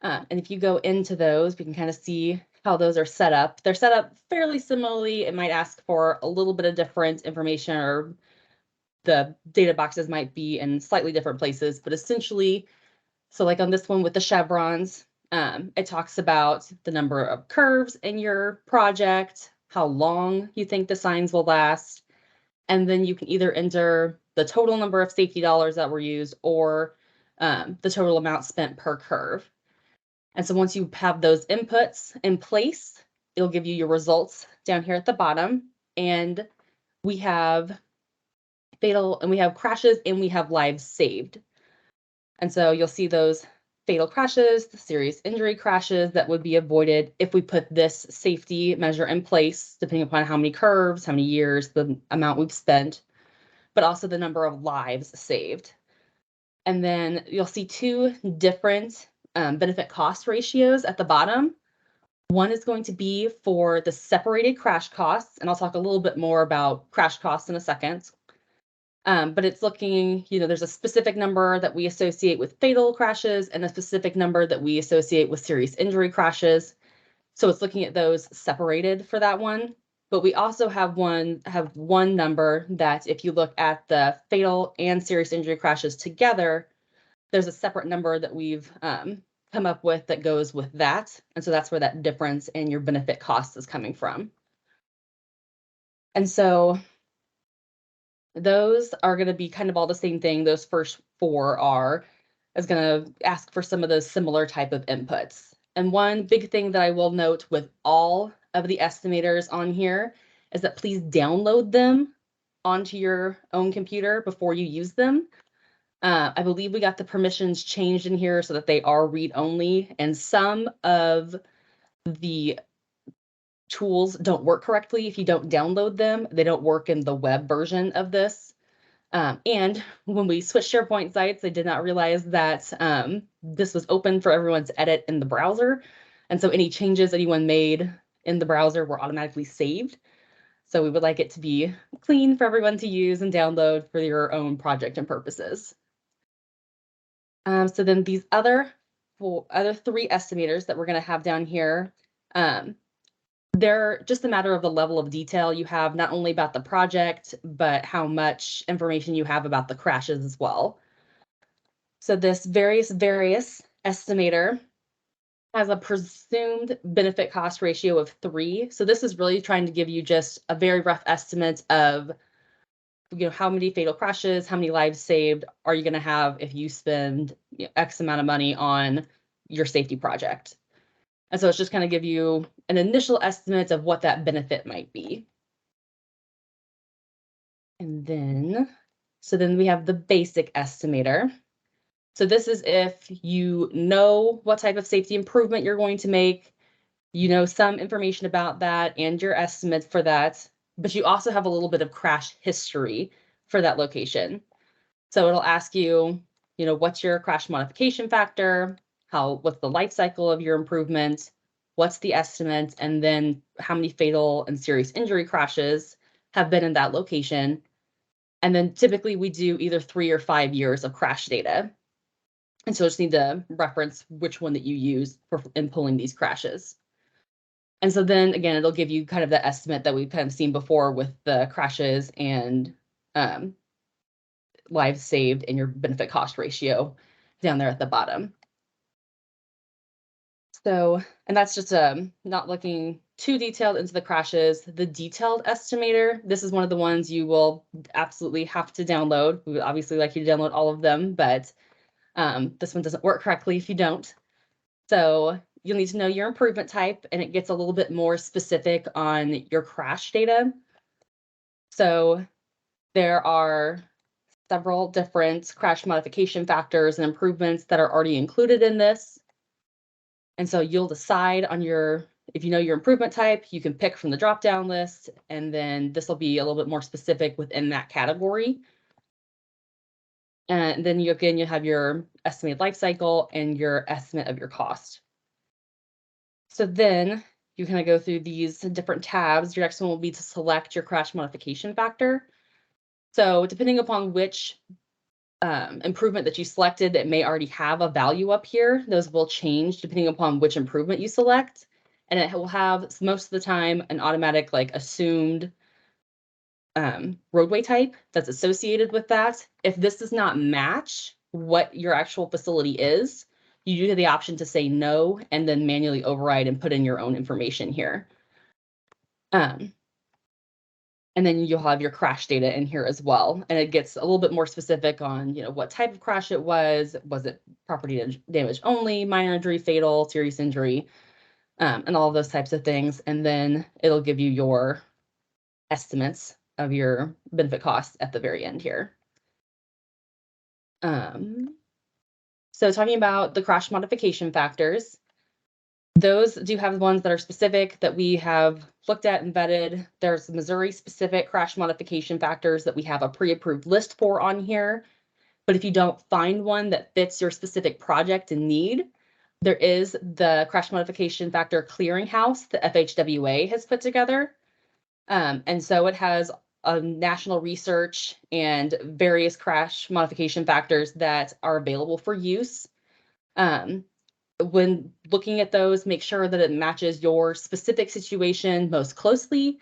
And if you go into those, we can kind of see how those are set up. They're set up fairly similarly. It might ask for a little bit of different information, or the data boxes might be in slightly different places, but essentially, so like on this one with the chevrons, it talks about the number of curves in your project, how long you think the signs will last, and then you can either enter the total number of safety dollars that were used or the total amount spent per curve. And so once you have those inputs in place, it'll give you your results down here at the bottom. And we have fatal, and we have crashes, and we have lives saved. And so you'll see those fatal crashes, the serious injury crashes that would be avoided if we put this safety measure in place, depending upon how many curves, how many years, the amount we've spent, but also the number of lives saved. And then you'll see two different benefit cost ratios at the bottom. One is going to be for the separated crash costs, and I'll talk a little bit more about crash costs in a second. But it's looking, there's a specific number that we associate with fatal crashes and a specific number that we associate with serious injury crashes. So it's looking at those separated for that one. But we also have one number that if you look at the fatal and serious injury crashes together, there's a separate number that we've come up with that goes with that. And so that's where that difference in your benefit cost is coming from. And so those are going to be kind of all the same thing. Those first four is going to ask for some of those similar type of inputs. And one big thing that I will note with all of the estimators on here is that please download them onto your own computer before you use them. I believe we got the permissions changed in here so that they are read-only, and some of the tools don't work correctly if you don't download them. They don't work in the web version of this. And when we switched SharePoint sites, I did not realize that this was open for everyone to edit in the browser. And so any changes anyone made in the browser were automatically saved. So we would like it to be clean for everyone to use and download for your own project and purposes. So then these other three estimators that we're going to have down here, they're just a matter of the level of detail you have, not only about the project, but how much information you have about the crashes as well. So this various estimator has a presumed benefit cost ratio of 3. So this is really trying to give you just a very rough estimate of how many fatal crashes, how many lives saved are you going to have if you spend X amount of money on your safety project. And so it's just kind of give you an initial estimate of what that benefit might be. And then, then we have the basic estimator. So this is if you know what type of safety improvement you're going to make, some information about that and your estimates for that, but you also have a little bit of crash history for that location. So it'll ask you, what's your crash modification factor? What's the life cycle of your improvement? What's the estimate? And then how many fatal and serious injury crashes have been in that location? And then typically we do either 3 or 5 years of crash data. And so just need to reference which one that you use in pulling these crashes. And so then again, it'll give you kind of the estimate that we've kind of seen before with the crashes and lives saved and your benefit cost ratio down there at the bottom. So, and that's just not looking too detailed into the crashes. The detailed estimator, this is one of the ones you will absolutely have to download. We would obviously like you to download all of them, but this one doesn't work correctly if you don't. So you'll need to know your improvement type, and it gets a little bit more specific on your crash data. So there are several different crash modification factors and improvements that are already included in this. And so you'll decide on if you know your improvement type, you can pick from the drop-down list, and then this will be a little bit more specific within that category. And then you have your estimated life cycle and your estimate of your cost. So then you kind of go through these different tabs. Your next one will be to select your crash modification factor. So depending upon which improvement that you selected, it may already have a value up here. Those will change depending upon which improvement you select. And it will have most of the time an automatic assumed roadway type that's associated with that. If this does not match what your actual facility is, you do have the option to say no and then manually override and put in your own information here. And then you'll have your crash data in here as well. And it gets a little bit more specific on, what type of crash it was. Was it property damage only, minor injury, fatal, serious injury, and all of those types of things. And then it'll give you your estimates of your benefit costs at the very end here. So talking about the crash modification factors, those do have ones that are specific that we have looked at and vetted. There's Missouri specific crash modification factors that we have a pre-approved list for on here. But if you don't find one that fits your specific project and need, there is the crash modification factor clearinghouse that FHWA has put together. And so it has national research and various crash modification factors that are available for use. When looking at those, make sure that it matches your specific situation most closely.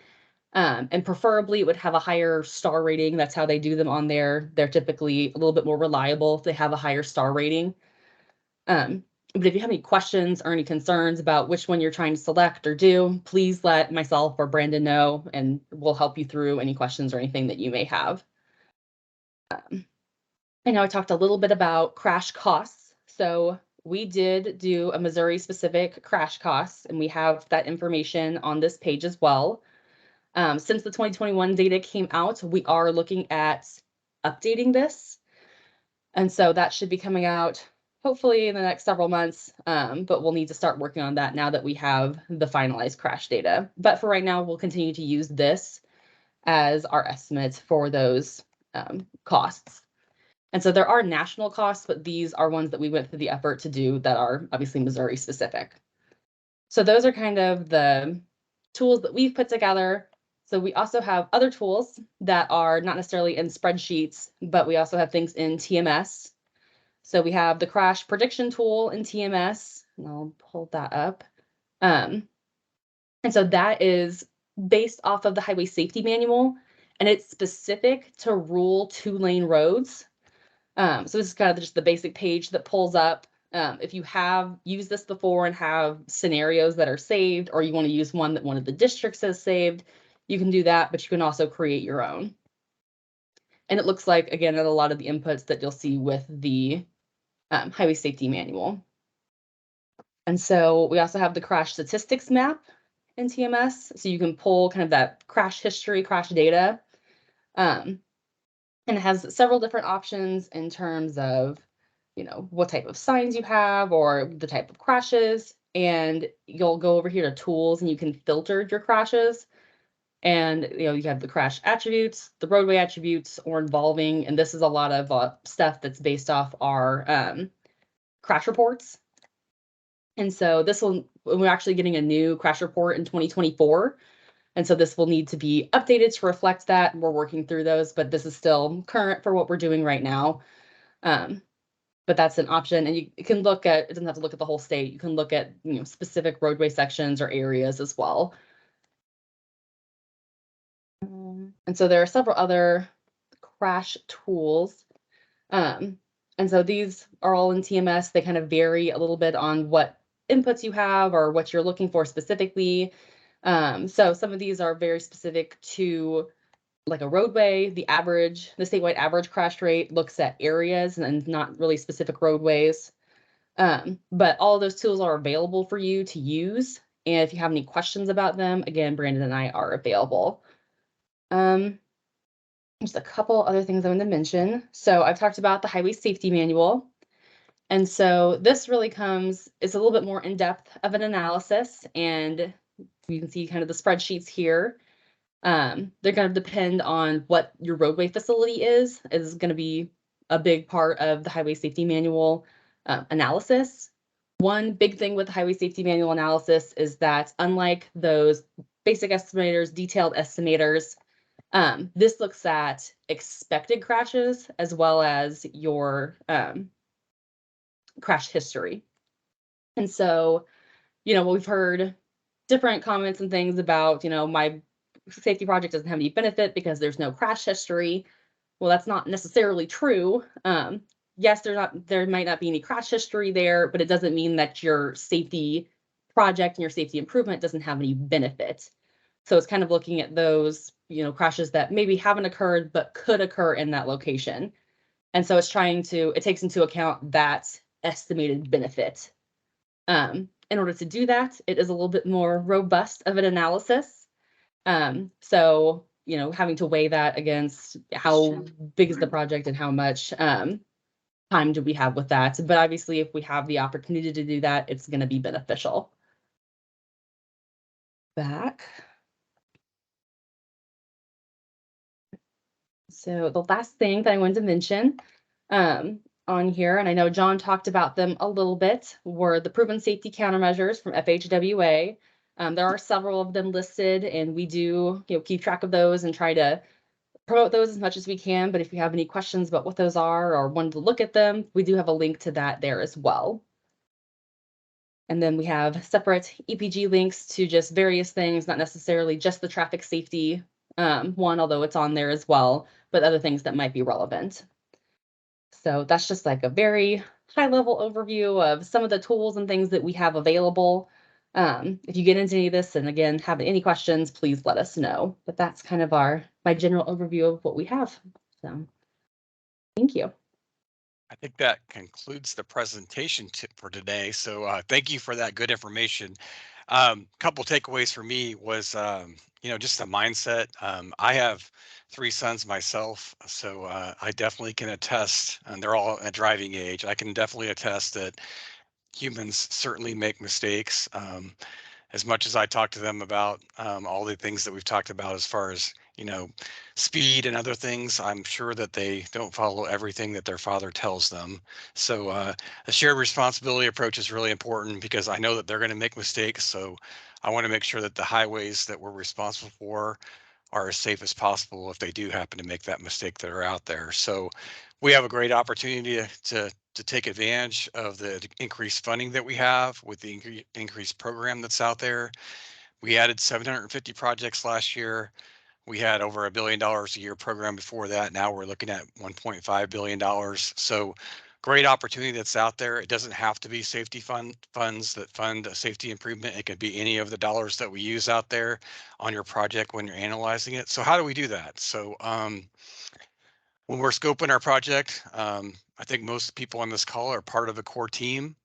And preferably it would have a higher star rating. That's how they do them on there. They're typically a little bit more reliable if they have a higher star rating. But if you have any questions or any concerns about which one you're trying to select or do, please let myself or Brandon know, and we'll help you through any questions or anything that you may have. I know I talked a little bit about crash costs. So we did do a Missouri specific crash costs, and we have that information on this page as well. Since the 2021 data came out, we are looking at updating this. And so that should be coming out hopefully in the next several months, but we'll need to start working on that now that we have the finalized crash data. But for right now, we'll continue to use this as our estimate for those costs. And so there are national costs, but these are ones that we went through the effort to do that are obviously Missouri specific. So those are kind of the tools that we've put together. So we also have other tools that are not necessarily in spreadsheets, but we also have things in TMS. So we have the crash prediction tool in TMS, and I'll pull that up. And so that is based off of the highway safety manual, and it's specific to Rule 2-lane roads. So this is kind of just the basic page that pulls up. If you have used this before and have scenarios that are saved, or you want to use one that one of the districts has saved, you can do that, but you can also create your own. And it looks like, again, at a lot of the inputs that you'll see with the highway safety manual. And so we also have the crash statistics map in TMS. So you can pull kind of that crash history, crash data. And it has several different options in terms of, you know, what type of signs you have or the type of crashes. And you'll go over here to tools and you can filter your crashes. And, you know, you have the crash attributes, the roadway attributes, or involving, and this is a lot of stuff that's based off our crash reports. And so we're actually getting a new crash report in 2024. And so this will need to be updated to reflect that. We're working through those, but this is still current for what we're doing right now. But that's an option. And you can look at, it doesn't have to look at the whole state. You can look at, you know, specific roadway sections or areas as well. And so there are several other crash tools. And so these are all in TMS. They kind of vary a little bit on what inputs you have or what you're looking for specifically. So some of these are very specific to like a roadway. The statewide average crash rate looks at areas and not really specific roadways. But all of those tools are available for you to use. And if you have any questions about them, again, Brandon and I are available. Just a couple other things I want to mention. So I've talked about the highway safety manual. And so this really it's a little bit more in depth of an analysis, and you can see kind of the spreadsheets here. They're going to depend on what your roadway facility is going to be a big part of the highway safety manual analysis. One big thing with the highway safety manual analysis is that unlike those basic estimators, detailed estimators, this looks at expected crashes as well as your crash history. And so, you know, we've heard different comments and things about, you know, my safety project doesn't have any benefit because there's no crash history. Well, that's not necessarily true. Yes, there might not be any crash history there, but it doesn't mean that your safety project and your safety improvement doesn't have any benefit. So it's kind of looking at those, you know, crashes that maybe haven't occurred but could occur in that location. And so it takes into account that estimated benefit. In order to do that, it is a little bit more robust of an analysis. So, you know, having to weigh that against how big is the project and how much time do we have with that. But obviously, if we have the opportunity to do that, it's going to be beneficial. Back. So the last thing that I wanted to mention on here, and I know John talked about them a little bit, were the proven safety countermeasures from FHWA. There are several of them listed, and we do, you know, keep track of those and try to promote those as much as we can, but if you have any questions about what those are or wanted to look at them, we do have a link to that there as well. And then we have separate EPG links to just various things, not necessarily just the traffic safety one, although it's on there as well, but other things that might be relevant. So that's just like a very high level overview of some of the tools and things that we have available. If you get into any of this and again, have any questions, please let us know. But that's kind of my general overview of what we have. So thank you. I think that concludes the presentation for today. So thank you for that good information. Couple takeaways for me was, just a mindset. I have 3 sons myself, so I definitely can attest, and they're all at driving age. I can definitely attest that humans certainly make mistakes. As much as I talk to them about all the things that we've talked about as far as, speed and other things, I'm sure that they don't follow everything that their father tells them. So a shared responsibility approach is really important because I know that they're going to make mistakes. So I want to make sure that the highways that we're responsible for are as safe as possible if they do happen to make that mistake that are out there. So we have a great opportunity to take advantage of the increased funding that we have with the increased program that's out there. We added 750 projects last year. We had over $1 billion a year program before that. Now we're looking at $1.5 billion. So great opportunity that's out there. It doesn't have to be safety funds that fund a safety improvement. It could be any of the dollars that we use out there on your project when you're analyzing it. So how do we do that? So when we're scoping our project, I think most people on this call are part of a core team.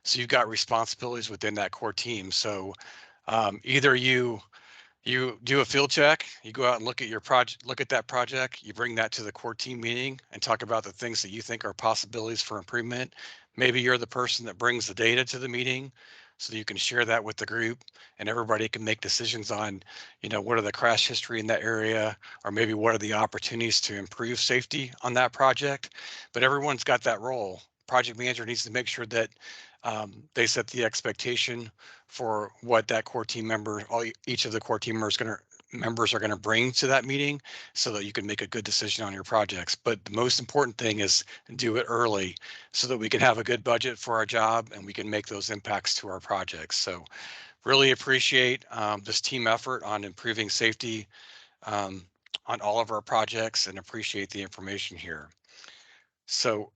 So you've got responsibilities within that core team. So either you do a field check, you go out and look at your project, look at that project, you bring that to the core team meeting and talk about the things that you think are possibilities for improvement. Maybe you're the person that brings the data to the meeting so that you can share that with the group and everybody can make decisions on, what are the crash history in that area, or maybe what are the opportunities to improve safety on that project. But everyone's got that role. Project manager needs to make sure that they set the expectation for what that core team member, each of the core team members are going to bring to that meeting so that you can make a good decision on your projects. But the most important thing is do it early so that we can have a good budget for our job and we can make those impacts to our projects. So really appreciate this team effort on improving safety on all of our projects and appreciate the information here. So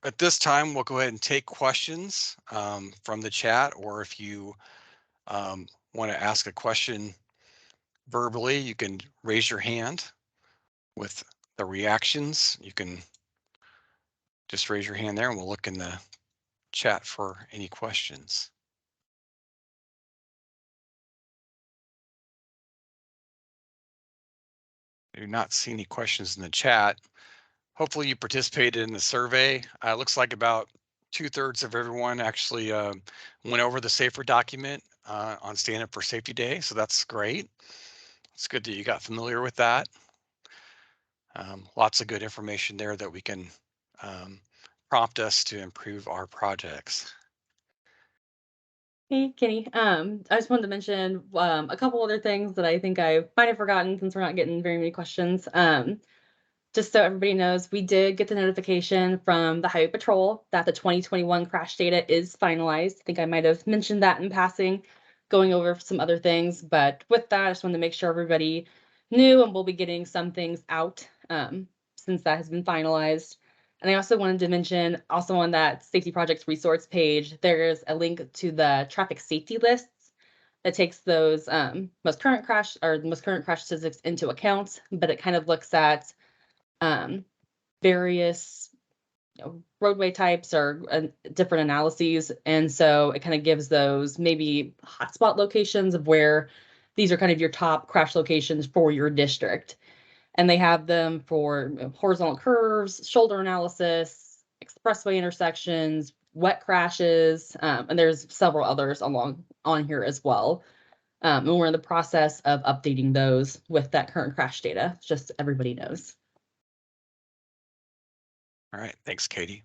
at this time, we'll go ahead and take questions from the chat, or if you want to ask a question verbally, you can raise your hand. With the reactions, you can just raise your hand there and we'll look in the chat for any questions. I do not see any questions in the chat. Hopefully you participated in the survey. It looks like about 2/3 of everyone actually went over the SAFER document on Stand Up for Safety Day, so that's great. It's good that you got familiar with that. Lots of good information there that we can prompt us to improve our projects. Hey, Kenny. I just wanted to mention a couple other things that I think I might have forgotten since we're not getting very many questions. Just so everybody knows, we did get the notification from the Highway Patrol that the 2021 crash data is finalized. I think I might have mentioned that in passing, going over some other things. But with that, I just wanted to make sure everybody knew, and we'll be getting some things out since that has been finalized. And I also wanted to mention, also on that Safety Projects resource page, there's a link to the traffic safety lists that takes those most current crash statistics into account, but it kind of looks at various roadway types or different analyses. And so it kind of gives those maybe hotspot locations of where these are kind of your top crash locations for your district. And they have them for horizontal curves, shoulder analysis, expressway intersections, wet crashes, and there's several others on here as well. And we're in the process of updating those with that current crash data, just so everybody knows. All right, thanks, Katie.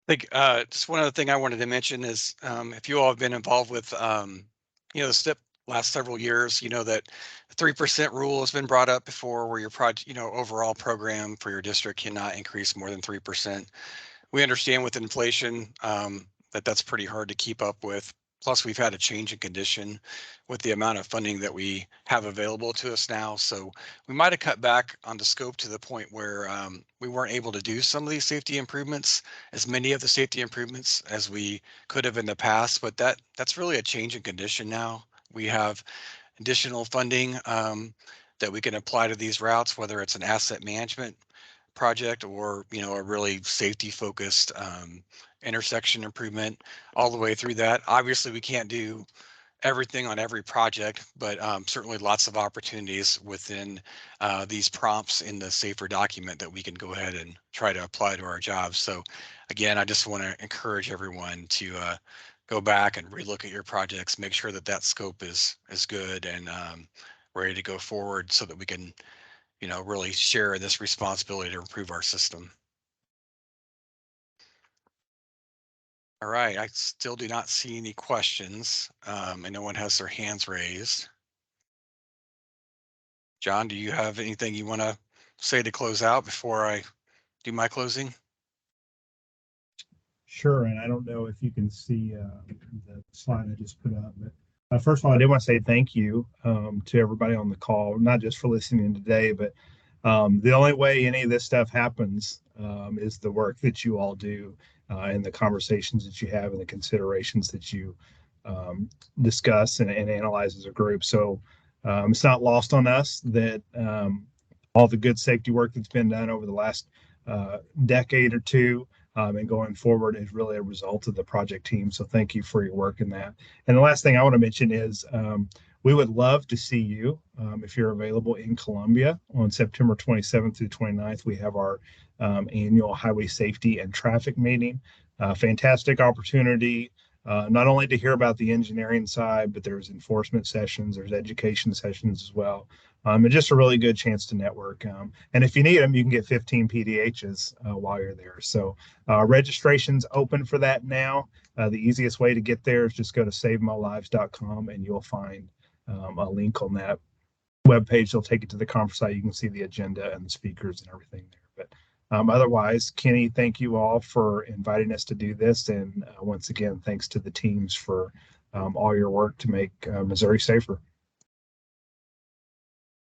I think just one other thing I wanted to mention is if you all have been involved with, the last several years. You know that 3% rule has been brought up before, where your project, overall program for your district cannot increase more than 3%. We understand with inflation that that's pretty hard to keep up with. Plus, we've had a change in condition with the amount of funding that we have available to us now. So we might have cut back on the scope to the point where we weren't able to do some of these safety improvements, as many of the safety improvements as we could have in the past. But that's really a change in condition now. We have additional funding that we can apply to these routes, whether it's an asset management project or a really safety focused intersection improvement all the way through that. Obviously we can't do everything on every project, but certainly lots of opportunities within these prompts in the safer document that we can go ahead and try to apply to our jobs. So again, I just want to encourage everyone to go back and relook at your projects, make sure that that scope is good and ready to go forward so that we can really share in this responsibility to improve our system. All right, I still do not see any questions, and no one has their hands raised. John, do you have anything you want to say to close out before I do my closing? Sure, and I don't know if you can see the slide I just put up, but first of all, I did want to say thank you to everybody on the call, not just for listening today, but the only way any of this stuff happens is the work that you all do and the conversations that you have and the considerations that you discuss and analyze as a group. So it's not lost on us that all the good safety work that's been done over the last decade or two and going forward is really a result of the project team. So thank you for your work in that. And the last thing I want to mention is we would love to see you if you're available in Columbia on September 27th through 29th. We have our annual highway safety and traffic meeting. Fantastic opportunity, not only to hear about the engineering side, but there's enforcement sessions, there's education sessions as well. And just a really good chance to network. And if you need them, you can get 15 PDHs while you're there. So registration's open for that now. The easiest way to get there is just go to savemolives.com and you'll find a link on that webpage. They'll take you to the conference site. You can see the agenda and the speakers and everything there. But otherwise, Kenny, thank you all for inviting us to do this. And once again, thanks to the teams for all your work to make Missouri safer.